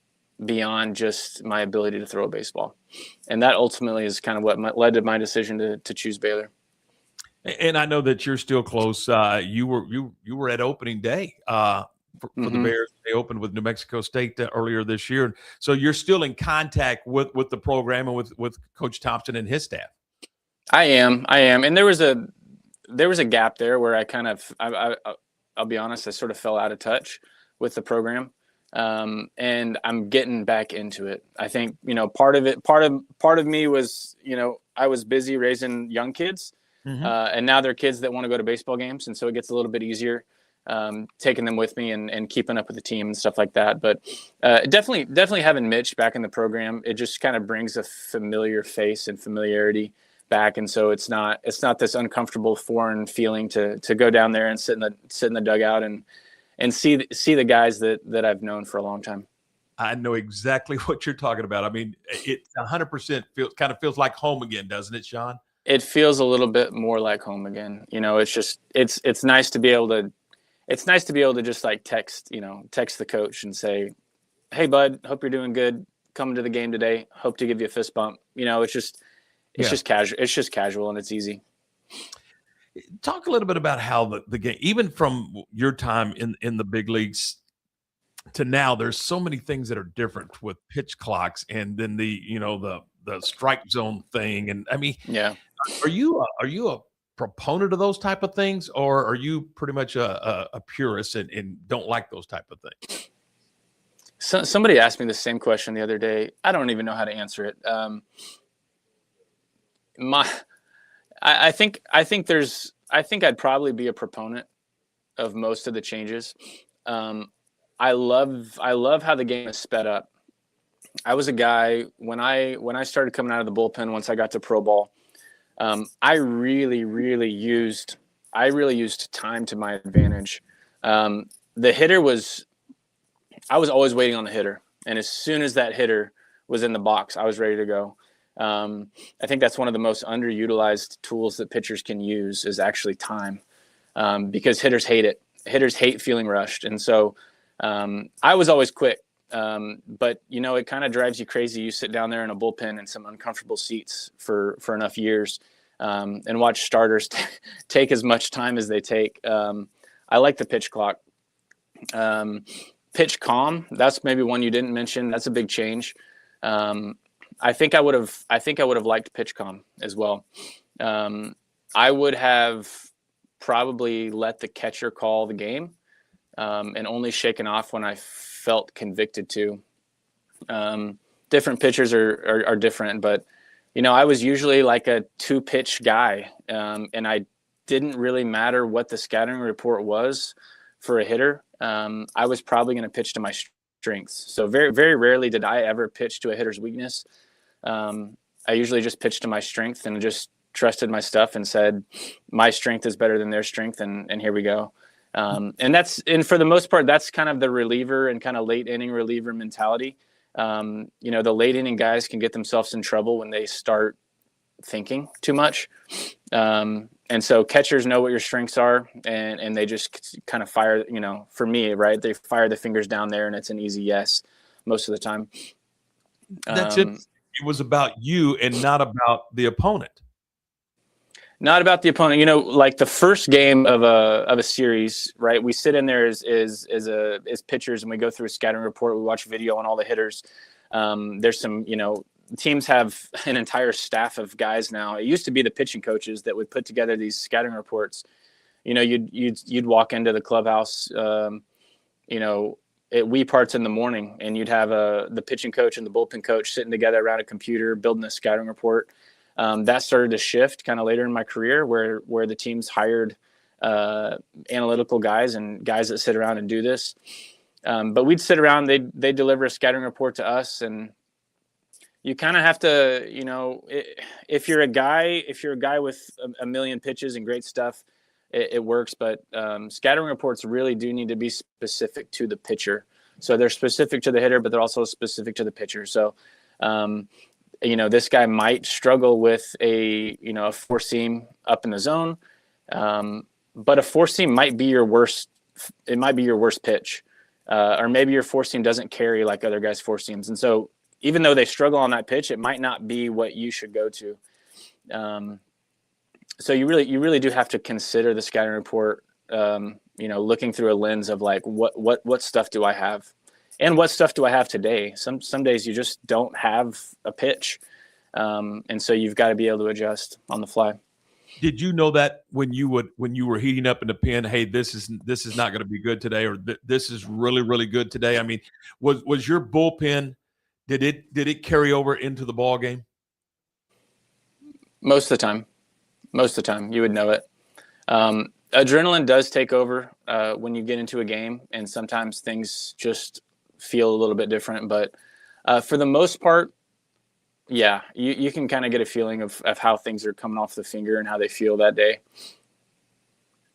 beyond just my ability to throw a baseball, and that ultimately is kind of what led to my decision to choose Baylor. And I know that you're still close. You were at opening day for the Bears. They opened with New Mexico State earlier this year. So you're still in contact with the program and with Coach Thompson and his staff. I am. And there was a gap there where I kind of, I'll be honest, I sort of fell out of touch with the program. And I'm getting back into it. I think, part of me was, I was busy raising young kids. And now they're kids that want to go to baseball games. And so it gets a little bit easier taking them with me and keeping up with the team and stuff like that. But definitely having Mitch back in the program, it just kind of brings a familiar face and familiarity back. And so it's not this uncomfortable foreign feeling to go down there and sit in the dugout and see the guys that I've known for a long time. I know exactly what you're talking about. I mean, it 100% feels like home again, doesn't it, Shawn? It feels a little bit more like home again. It's nice to be able to just like text the coach and say, "Hey bud, hope you're doing good. Coming to the game today. Hope to give you a fist bump." It's just casual. It's just casual and it's easy. Talk a little bit about how the game, even from your time in the big leagues to now, there's so many things that are different with pitch clocks and then the strike zone thing. And I mean, yeah. Are you a proponent of those type of things, or are you pretty much a purist and don't like those type of things? So, somebody asked me the same question the other day. I don't even know how to answer it. I think I'd probably be a proponent of most of the changes. I love how the game is sped up. I was a guy when I started coming out of the bullpen once I got to pro ball. I really used time to my advantage. The hitter was I was always waiting on the hitter. And as soon as that hitter was in the box, I was ready to go. I think that's one of the most underutilized tools that pitchers can use is actually time, because hitters hate it. Hitters hate feeling rushed. And so I was always quick. But, you know, it kind of drives you crazy. You sit down there in a bullpen in some uncomfortable seats for enough years and watch starters take as much time as they take. I like the pitch clock. Pitch calm, that's maybe one you didn't mention. That's a big change. I think I would have liked pitch calm as well. I would have probably let the catcher call the game and only shaken off when I felt convicted to. Different pitchers are different, but you know, I was usually like a 2-pitch guy, and I didn't really matter what the scouting report was for a hitter. I was probably going to pitch to my strengths. So very, very rarely did I ever pitch to a hitter's weakness. I usually just pitched to my strength and just trusted my stuff and said, my strength is better than their strength. And here we go. And for the most part, that's kind of the reliever and kind of late inning reliever mentality. You know, the late inning guys can get themselves in trouble when they start thinking too much. And so catchers know what your strengths are, and they just kind of fire, you know, for me, right? They fire the fingers down there and it's an easy yes most of the time. That's it. It was about you and not about the opponent. Not about the opponent. You know, like the first game of a series, right? We sit in there as pitchers and we go through a scouting report. We watch video on all the hitters. There's some, you know, teams have an entire staff of guys now. It used to be the pitching coaches that would put together these scouting reports. You know, you'd walk into the clubhouse, you know, at wee parts in the morning, and you'd have the pitching coach and the bullpen coach sitting together around a computer building a scouting report. That started to shift kind of later in my career, where the teams hired analytical guys and guys that sit around and do this. But we'd sit around, they'd deliver a scouting report to us, and you kind of have to, you know, if you're a guy with a million pitches and great stuff, it works. But scattering reports really do need to be specific to the pitcher. So they're specific to the hitter, but they're also specific to the pitcher. So, you know, this guy might struggle with a four seam up in the zone, but a four seam might be your worst. It might be your worst pitch, or maybe your four seam doesn't carry like other guys' four seams, and so even though they struggle on that pitch, it might not be what you should go to. So you really do have to consider the scouting report, you know, looking through a lens of like, what stuff do I have, and what stuff do I have today? Some days you just don't have a pitch. And so you've got to be able to adjust on the fly. Did you know that when you were heating up in the pen, hey, this is not going to be good today, or this is really, really good today? I mean, was your bullpen, did it carry over into the ball game? Most of the time you would know it. Adrenaline does take over when you get into a game, and sometimes things just feel a little bit different. But for the most part, yeah, you can kind of get a feeling of how things are coming off the finger and how they feel that day.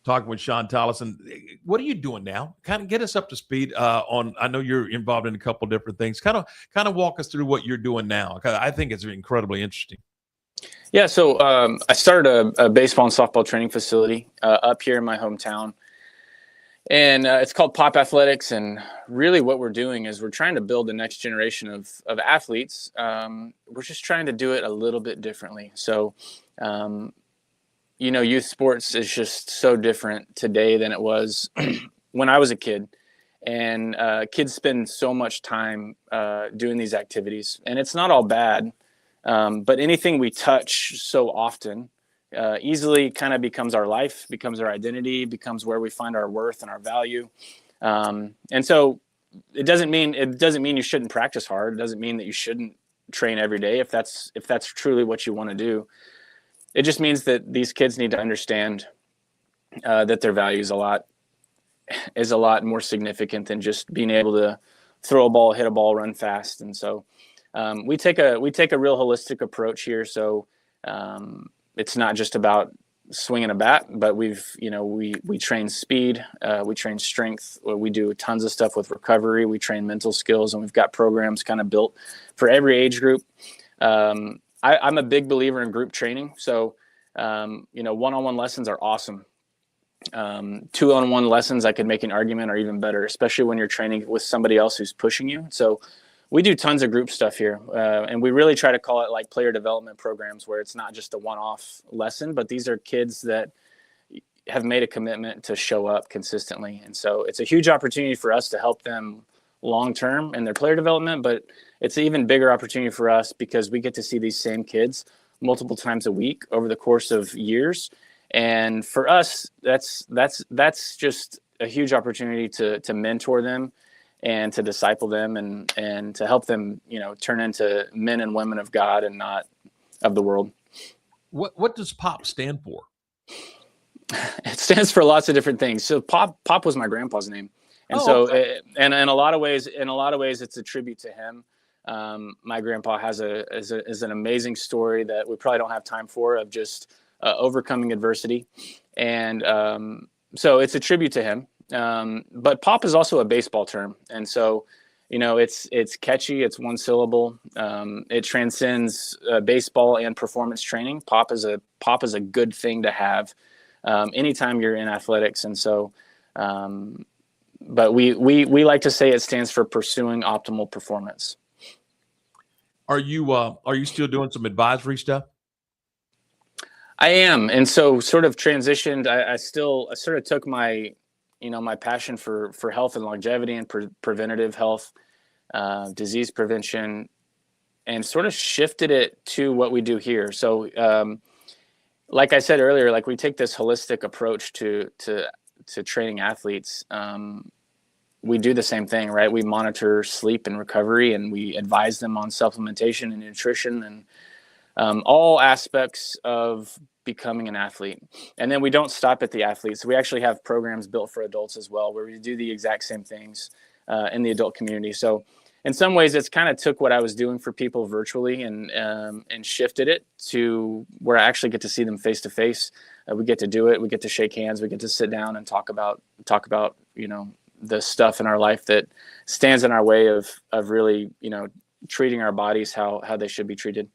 Talking with Shawn Tolleson, what are you doing now? Kind of get us up to speed on. I know you're involved in a couple different things. Kind of walk us through what you're doing now. I think it's incredibly interesting. Yeah, so I started a baseball and softball training facility up here in my hometown, and it's called Pop Athletics. And really, what we're doing is we're trying to build the next generation of athletes. We're just trying to do it a little bit differently. So. You know, youth sports is just so different today than it was when I was a kid. And kids spend so much time doing these activities. And it's not all bad, but anything we touch so often easily kind of becomes our life, becomes our identity, becomes where we find our worth and our value. And so it doesn't mean you shouldn't practice hard. It doesn't mean that you shouldn't train every day if that's truly what you want to do. It just means that these kids need to understand that their value is a lot more significant than just being able to throw a ball, hit a ball, run fast. And so we take a real holistic approach here. So it's not just about swinging a bat, but we train speed, we train strength, we do tons of stuff with recovery, we train mental skills, and we've got programs kind of built for every age group. I'm a big believer in group training. So, one-on-one lessons are awesome. Two-on-one lessons, I could make an argument, are even better, especially when you're training with somebody else who's pushing you. So we do tons of group stuff here, and we really try to call it like player development programs, where it's not just a one-off lesson, but these are kids that have made a commitment to show up consistently. And so it's a huge opportunity for us to help them long-term in their player development, but it's an even bigger opportunity for us because we get to see these same kids multiple times a week over the course of years. And for us, that's just a huge opportunity to mentor them and to disciple them and to help them, turn into men and women of God and not of the world. What does POP stand for? It stands for lots of different things. So Pop was my grandpa's name. And and in a lot of ways, it's a tribute to him. My grandpa is an amazing story that we probably don't have time for, of just overcoming adversity. And so it's a tribute to him. But POP is also a baseball term. And so, it's catchy. It's one syllable. It transcends baseball and performance training. POP is a good thing to have anytime you're in athletics. And so, but we like to say it stands for pursuing optimal performance. Are you still doing some advisory stuff? I am. And so sort of transitioned. I sort of took my passion for health and longevity and preventative health, disease prevention, and sort of shifted it to what we do here. So, like I said earlier, like we take this holistic approach to training athletes. We do the same thing, right? We monitor sleep and recovery, and we advise them on supplementation and nutrition and all aspects of becoming an athlete. And then we don't stop at the athletes. We actually have programs built for adults as well, where we do the exact same things in the adult community. So in some ways, it's kind of took what I was doing for people virtually and shifted it to where I actually get to see them face to face. We get to do it. We get to shake hands. We get to sit down and talk about the stuff in our life that stands in our way of really treating our bodies how they should be treated.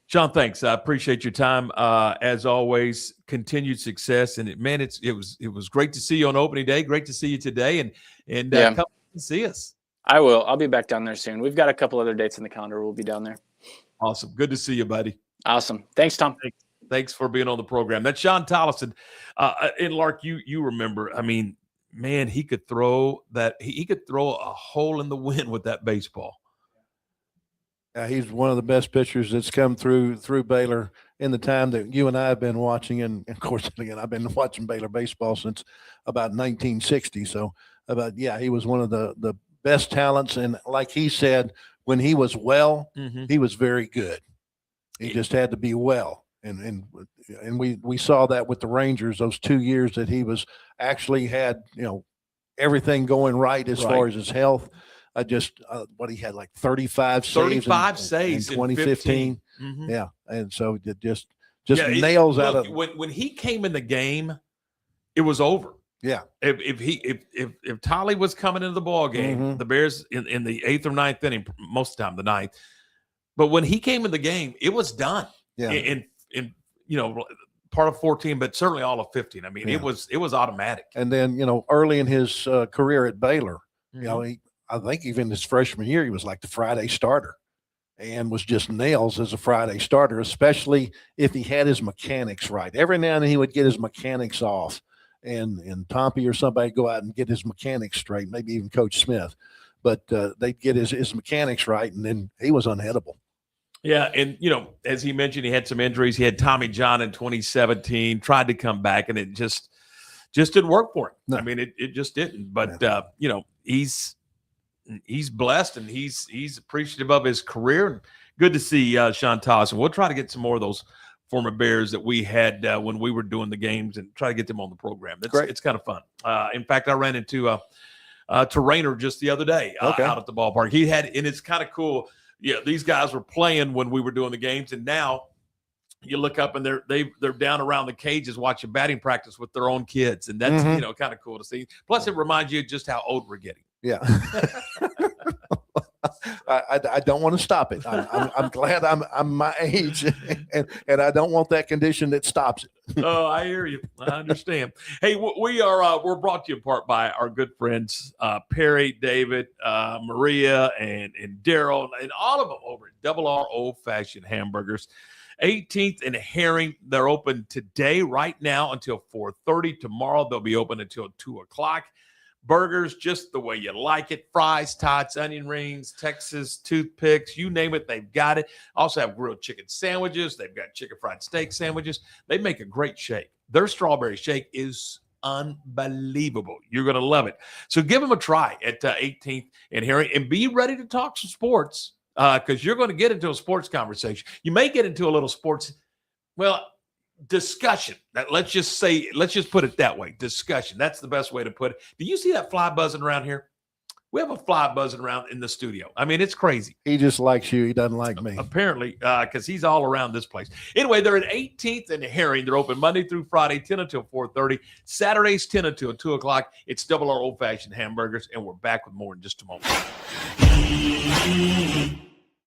Shawn, thanks. I appreciate your time. As always, continued success. And it was great to see you on opening day. Great to see you today, and come and see us. I will. I'll be back down there soon. We've got a couple other dates in the calendar. We'll be down there. Awesome. Good to see you, buddy. Awesome. Thanks, Tom. Thanks for being on the program. That's Shawn Tolleson. And Lark, you remember, I mean, man, he could throw a hole in the wind with that baseball. He's one of the best pitchers that's come through Baylor in the time that you and I have been watching. And of course, again, I've been watching Baylor baseball since about 1960. So he was one of the best talents. And like he said, when he was well, he was very good. He just had to be well. And we saw that with the Rangers, those 2 years that he was actually had, everything going right as far as his health. He had like 35 saves in 2015. Yeah. And so it just nails out of when he came in the game, it was over. Yeah. If Tolly was coming into the ball game, the Bears in the 8th or 9th inning, most of the time the 9th, but when he came in the game, it was done. Yeah. In part of 14, but certainly all of 15. I mean, it was automatic. And then, early in his career at Baylor, I think even his freshman year, he was like the Friday starter and was just nails as a Friday starter, especially if he had his mechanics right. Every now and then he would get his mechanics off, and Tompy or somebody go out and get his mechanics straight, maybe even Coach Smith. But they'd get his mechanics right, and then he was unhittable. Yeah, and, as he mentioned, he had some injuries. He had Tommy John in 2017, tried to come back, and it just didn't work for him. No. I mean, it just didn't. But, he's blessed, and he's appreciative of his career. And good to see Shawn Tolleson. We'll try to get some more of those former Bears that we had when we were doing the games and try to get them on the program. It's kind of fun. In fact, I ran into Rainer just the other day out at the ballpark. And it's kind of cool. Yeah, these guys were playing when we were doing the games, and now you look up and they're down around the cages watching batting practice with their own kids, and that's kind of cool to see. Plus, it reminds you just how old we're getting. Yeah. I don't want to stop it. I'm glad I'm my age, and I don't want that condition that stops it. Oh, I hear you. I understand. Hey, we're brought to you in part by our good friends Perry, David, Maria, and Daryl, and all of them over at Double R Old Fashioned Hamburgers. 18th and Herring. They're open today, right now, until 4:30. Tomorrow they'll be open until 2 o'clock. Burgers just the way you like it. Fries, tots, onion rings, Texas toothpicks, you name it, they've got it. Also have grilled chicken sandwiches. They've got chicken fried steak sandwiches. They make a great shake. Their strawberry shake is unbelievable. You're going to love it. So give them a try at 18th and Herring, and be ready to talk some sports because you're going to get into a sports conversation. You may get into a little sports, discussion. Let's just put it that way. Discussion. That's the best way to put it. Do you see that fly buzzing around here? We have a fly buzzing around in the studio. I mean, it's crazy. He just likes you. He doesn't like me. Apparently, because he's all around this place. Anyway, they're at 18th and Herring. They're open Monday through Friday, 10 until 4:30. Saturdays, 10 until 2 o'clock. It's Double R Old Fashioned Hamburgers, and we're back with more in just a moment.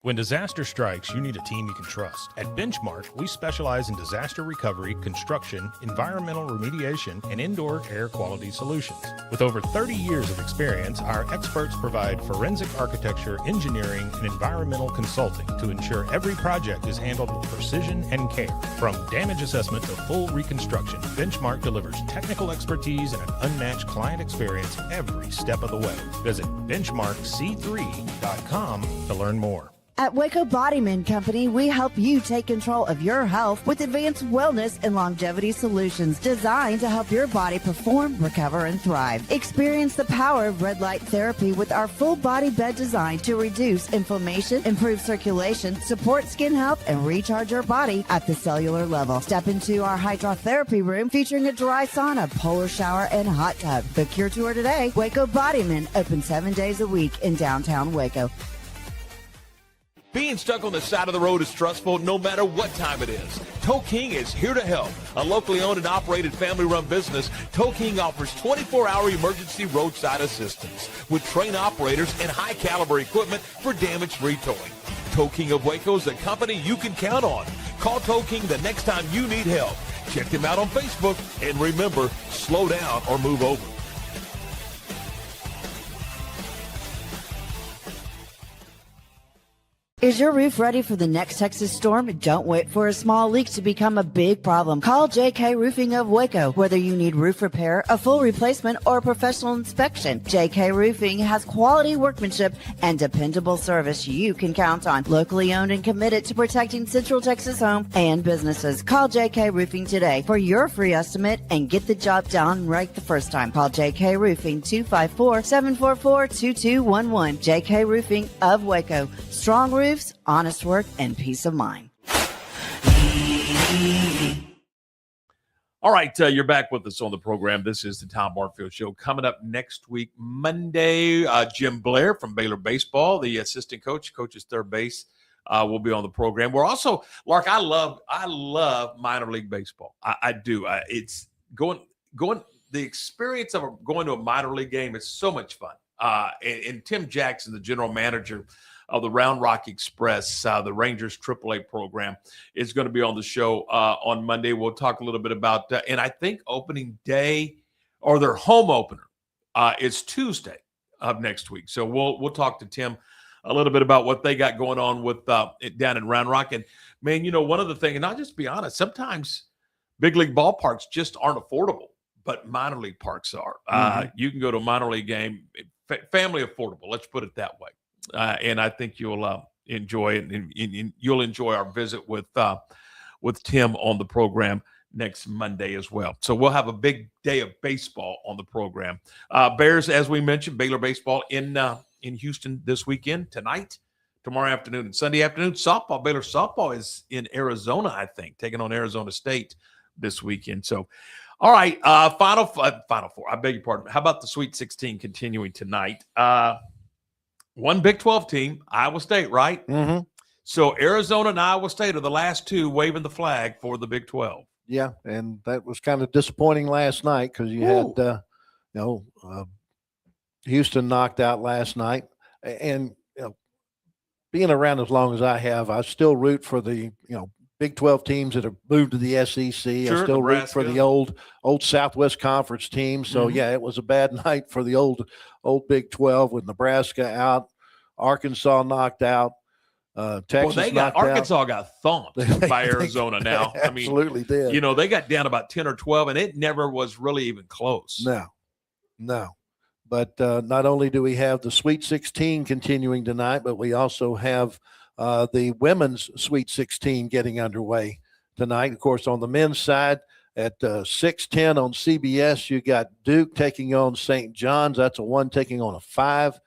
When disaster strikes, you need a team you can trust. At Benchmark, we specialize in disaster recovery, construction, environmental remediation, and indoor air quality solutions. With over 30 years of experience, our experts provide forensic architecture, engineering, and environmental consulting to ensure every project is handled with precision and care. From damage assessment to full reconstruction, Benchmark delivers technical expertise and an unmatched client experience every step of the way. Visit benchmarkc3.com to learn more. At Waco Bodyman Company, we help you take control of your health with advanced wellness and longevity solutions designed to help your body perform, recover, and thrive. Experience the power of red light therapy with our full body bed design to reduce inflammation, improve circulation, support skin health, and recharge your body at the cellular level. Step into our hydrotherapy room featuring a dry sauna, polar shower, and hot tub. Book your tour today. Waco Bodyman, open 7 days a week in downtown Waco. Being stuck on the side of the road is stressful no matter what time it is. Tow King is here to help. A locally owned and operated family-run business, Tow King offers 24-hour emergency roadside assistance with trained operators and high-caliber equipment for damage-free towing. Tow King of Waco is a company you can count on. Call Tow King the next time you need help. Check them out on Facebook, and remember, slow down or move over. Is your roof ready for the next Texas storm? Don't wait for a small leak to become a big problem. Call JK Roofing of Waco. Whether you need roof repair, a full replacement, or a professional inspection, JK Roofing has quality workmanship and dependable service you can count on. Locally owned and committed to protecting Central Texas homes and businesses. Call JK Roofing today for your free estimate and get the job done right the first time. Call JK Roofing 254-744-2211. JK Roofing of Waco. Strong roofs, honest work, and peace of mind. All right, you're back with us on the program. This is the Tom Barfield Show. Coming up next week, Monday, Jim Blair from Baylor Baseball, the assistant coach, coaches third base, will be on the program. We're also, Lark, I love minor league baseball. I do. It's going. The experience of going to a minor league game is so much fun. And Tim Jackson, the general manager of the Round Rock Express, the Rangers AAA program, is going to be on the show on Monday. We'll talk a little bit about, and I think opening day or their home opener is Tuesday of next week. So we'll talk to Tim a little bit about what they got going on with down in Round Rock. And man, one of the things, and I'll just be honest, sometimes big league ballparks just aren't affordable, but minor league parks are. You can go to a minor league game, family affordable. Let's put it that way. And I think you'll enjoy it, and you'll enjoy our visit with Tim on the program next Monday as well. So we'll have a big day of baseball on the program. Bears, as we mentioned, Baylor baseball in Houston this weekend, tonight, tomorrow afternoon, and Sunday afternoon. Softball, Baylor softball is in Arizona, I think, taking on Arizona State this weekend. So, all right, Final Four. I beg your pardon. How about the Sweet 16 continuing tonight? One Big 12 team, Iowa State, right? Mm-hmm. So Arizona and Iowa State are the last two waving the flag for the Big 12. Yeah, and that was kind of disappointing last night because you had, Houston knocked out last night. And, being around as long as I have, I still root for the, Big 12 teams that have moved to the SEC. Sure, I still root Nebraska. for the old Southwest Conference teams. So, yeah, it was a bad night for the old Big 12 with Nebraska out, Arkansas knocked out. Texas Arkansas got thumped by Arizona now. Absolutely did. They got down about 10 or 12, and it never was really even close. No. But not only do we have the Sweet 16 continuing tonight, but we also have the women's Sweet 16 getting underway tonight. Of course, on the men's side at 6:10 on CBS, you got Duke taking on St. John's. That's a 1 taking on a 5.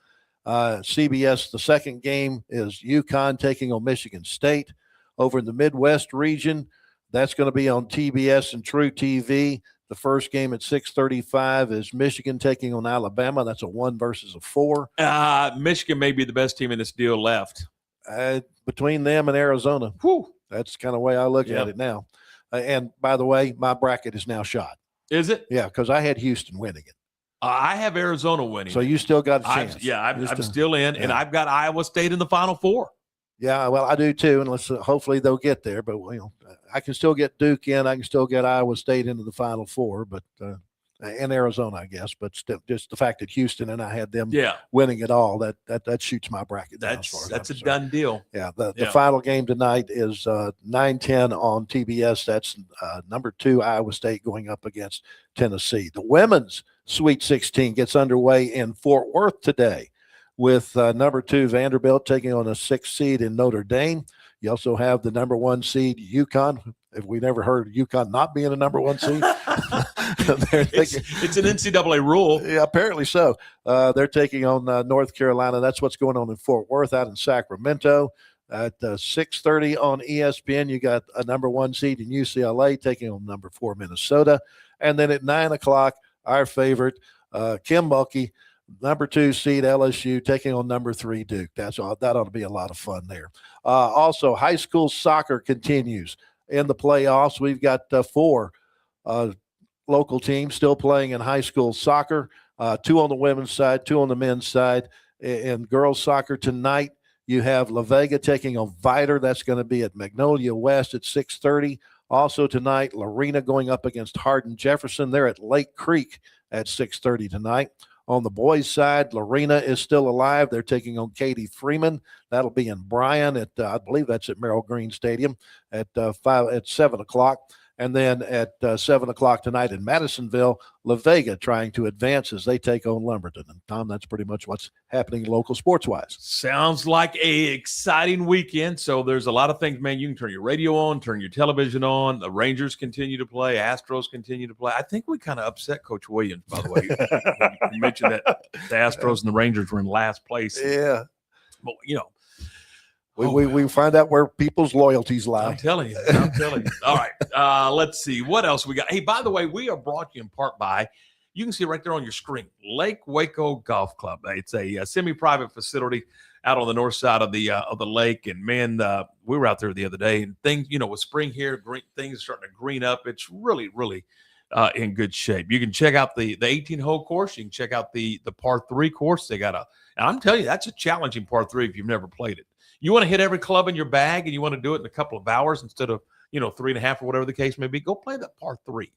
CBS, the second game is UConn taking on Michigan State. Over in the Midwest region, that's going to be on TBS and True TV. The first game at 6:35 is Michigan taking on Alabama. That's a 1 versus a 4. Michigan may be the best team in this deal left. Between them and Arizona. Whew. That's kind of the way I look at it now. And by the way, my bracket is now shot. Is it? Yeah, because I had Houston winning it. I have Arizona winning. So you still got a chance. I'm still in, and I've got Iowa State in the Final Four. Yeah, well, I do too, and hopefully they'll get there. But I can still get Duke in. I can still get Iowa State into the Final Four, but and Arizona, I guess. But still, just the fact that Houston and I had them winning it all, that shoots my bracket. That's a done deal. Yeah, the final game tonight is 9:10 on TBS. That's number 2 Iowa State going up against Tennessee. The women's Sweet 16 gets underway in Fort Worth today with number 2 Vanderbilt taking on a 6th seed in Notre Dame. You also have the number 1 seed UConn. If we never heard of UConn not being a number 1 seed, it's an NCAA rule. Yeah, apparently so. They're taking on North Carolina. That's what's going on in Fort Worth. Out in Sacramento at 6:30 on ESPN. You got a number 1 seed in UCLA taking on number 4 Minnesota, and then at 9:00, our favorite Kim Mulkey, number 2 seed LSU taking on number 3 Duke. That ought to be a lot of fun there. Also, high school soccer continues in the playoffs. We've got 4 local teams still playing in high school soccer, 2 on the women's side, 2 on the men's side. In girls soccer tonight, you have La Vega taking on Vidor. That's going to be at Magnolia West at 6:30. Also tonight, Lorena going up against Hardin Jefferson. They're at Lake Creek at 6:30 tonight. On the boys' side, Lorena is still alive. They're taking on Katie Freeman. That'll be in Bryan at I believe that's at Merrill Green Stadium at 7 o'clock. And then at 7 o'clock tonight in Madisonville, La Vega trying to advance as they take on Lumberton. And Tom, that's pretty much what's happening local sports-wise. Sounds like a exciting weekend. So there's a lot of things, man. You can turn your radio on, turn your television on. The Rangers continue to play. Astros continue to play. I think we kind of upset Coach Williams, by the way. You mentioned that the Astros and the Rangers were in last place. Yeah. But, we find out where people's loyalties lie. I'm telling you. All right. Let's see. What else we got? Hey, by the way, we are brought to you in part by, you can see right there on your screen, Lake Waco Golf Club. It's a semi-private facility out on the north side of the lake. And, man, we were out there the other day. And things, with spring here, things are starting to green up. It's really, really in good shape. You can check out the 18-hole course. You can check out the par 3 course. They got and I'm telling you, that's a challenging par 3 if you've never played it. You want to hit every club in your bag and you want to do it in a couple of hours instead of, 3.5 or whatever the case may be, go play that par 3.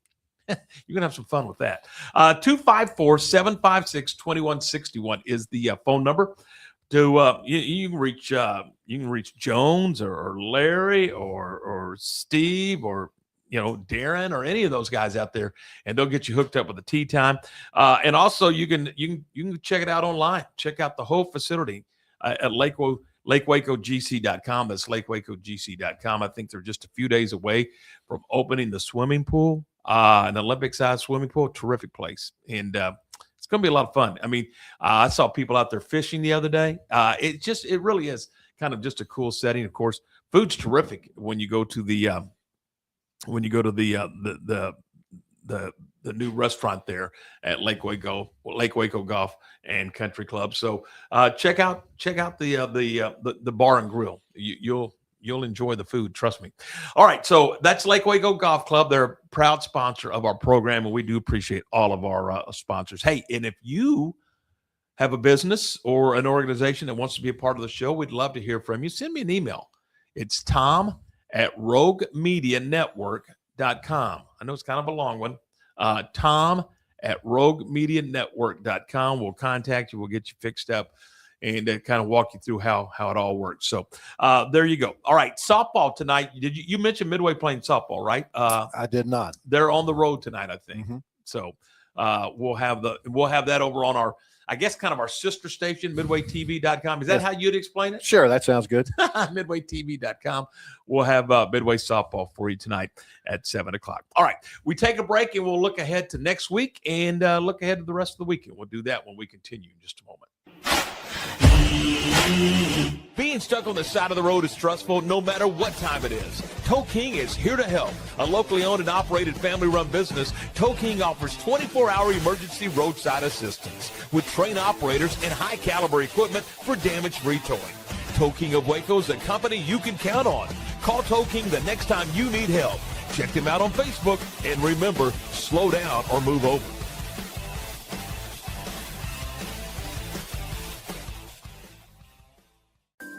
You're going to have some fun with that. 254-756-2161 is the phone number. You can reach Jones or Larry or Steve or Darren or any of those guys out there, and they'll get you hooked up with a tee time. And also you can check it out online. Check out the whole facility at LakeWacoGC.com. That's LakeWacoGC.com. I think they're just a few days away from opening the swimming pool, an Olympic-sized swimming pool. Terrific place. And it's going to be a lot of fun. I mean, I saw people out there fishing the other day. It really is kind of just a cool setting. Of course, food's terrific when you go to the new restaurant there at Lake Waco Golf and Country Club. So check out the bar and grill. You'll enjoy the food, trust me. All right, so that's Lake Waco Golf Club. They're a proud sponsor of our program, and we do appreciate all of our sponsors. Hey, and if you have a business or an organization that wants to be a part of the show, we'd love to hear from you. Send me an email. It's tom@roguemedianetwork.com. I know it's kind of a long one. tom@roguemedianetwork.com. We'll contact you. We'll get you fixed up and kind of walk you through how it all works. So there you go. All right, softball tonight. You mentioned Midway playing softball, right? I did not. They're on the road tonight, I think. Mm-hmm. So we'll have that over on our, I guess, kind of our sister station, midwaytv.com. Is that how you'd explain it? Sure, that sounds good. midwaytv.com. We'll have Midway softball for you tonight at 7 o'clock. All right, we take a break and we'll look ahead to next week and look ahead to the rest of the weekend. We'll do that when we continue in just a moment. Being stuck on the side of the road is stressful no matter what time it is. Tow King is here to help. A locally owned and operated family-run business, Tow King offers 24-hour emergency roadside assistance with trained operators and high-caliber equipment for damage-free towing. Tow King of Waco is a company you can count on. Call Tow King the next time you need help. Check them out on Facebook, and remember, slow down or move over.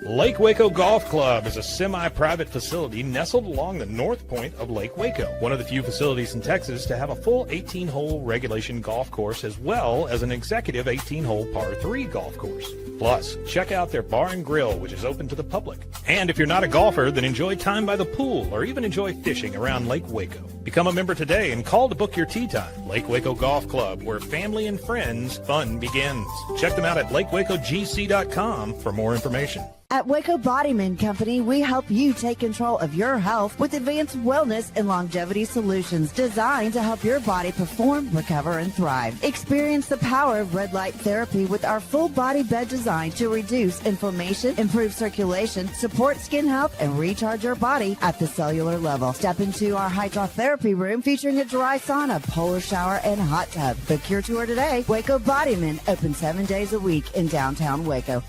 Lake Waco Golf Club is a semi-private facility nestled along the north point of Lake Waco, one of the few facilities in Texas to have a full 18-hole regulation golf course as well as an executive 18-hole par 3 golf course. Plus, check out their bar and grill, which is open to the public. And if you're not a golfer, then enjoy time by the pool or even enjoy fishing around Lake Waco. Become a member today and call to book your tee time. Lake Waco Golf Club, where family and friends fun begins. Check them out at lakewacogc.com for more information. At Waco Bodyman Company, we help you take control of your health with advanced wellness and longevity solutions designed to help your body perform, recover, and thrive. Experience the power of red light therapy with our full body bed design to reduce inflammation, improve circulation, support skin health, and recharge your body at the cellular level. Step into our hydrotherapy room featuring a dry sauna, polar shower, and hot tub. Book your tour today. Waco Bodyman, open 7 days a week in downtown Waco.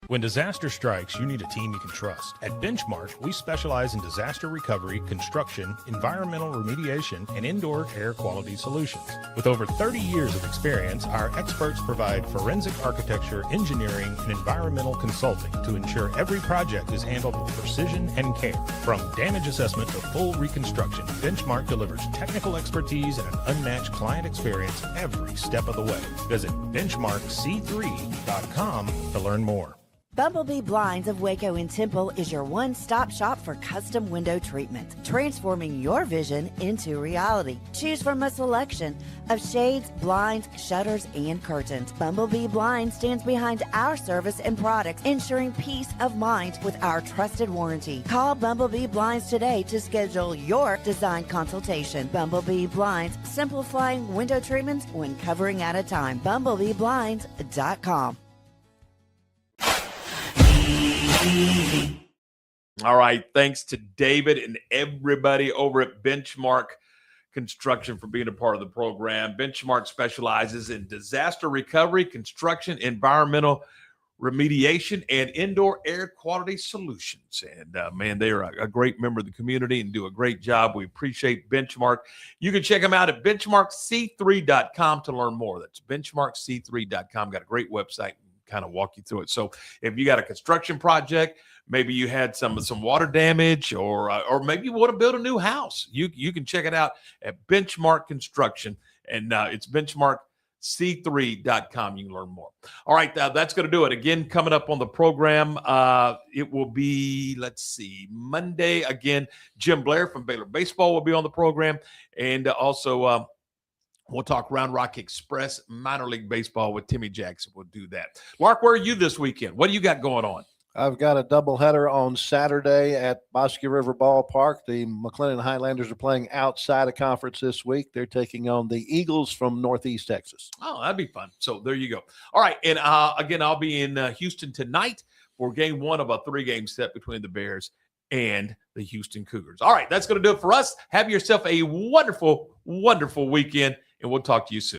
When disaster strikes, you need a team you can trust. At Benchmark, we specialize in disaster recovery, construction, environmental remediation, and indoor air quality solutions. With over 30 years of experience, our experts provide forensic architecture, engineering, and environmental consulting to ensure every project is handled with precision and care. From damage assessment to full reconstruction, Benchmark delivers technical expertise and an unmatched client experience every step of the way. Visit benchmarkc3.com to learn more. Bumblebee Blinds of Waco and Temple is your one-stop shop for custom window treatment, transforming your vision into reality. Choose from a selection of shades, blinds, shutters, and curtains. Bumblebee Blinds stands behind our service and products, ensuring peace of mind with our trusted warranty. Call Bumblebee Blinds today to schedule your design consultation. Bumblebee Blinds, simplifying window treatments one covering at a time. BumblebeeBlinds.com. All right. Thanks to David and everybody over at Benchmark Construction for being a part of the program. Benchmark specializes in disaster recovery, construction, environmental remediation, and indoor air quality solutions. And man, they are a great member of the community and do a great job. We appreciate Benchmark. You can check them out at benchmarkc3.com to learn more. That's benchmarkc3.com. Got a great website. Kind of walk you through it. So if you got a construction project, maybe you had some water damage, or maybe you want to build a new house, you can check it out at Benchmark Construction, and it's benchmarkc3.com. You can learn more. All right, that's going to do it. Again, coming up on the program, it will be, Monday again. Jim Blair from Baylor Baseball will be on the program, and also we'll talk Round Rock Express minor league baseball with Timmy Jackson. We'll do that. Mark, where are you this weekend? What do you got going on? I've got a doubleheader on Saturday at Bosque River Ballpark. The McLennan Highlanders are playing outside of conference this week. They're taking on the Eagles from Northeast Texas. Oh, that'd be fun. So there you go. All right. And again, I'll be in Houston tonight for game one of a 3-game set between the Bears and the Houston Cougars. All right. That's going to do it for us. Have yourself a wonderful wonderful weekend, and we'll talk to you soon.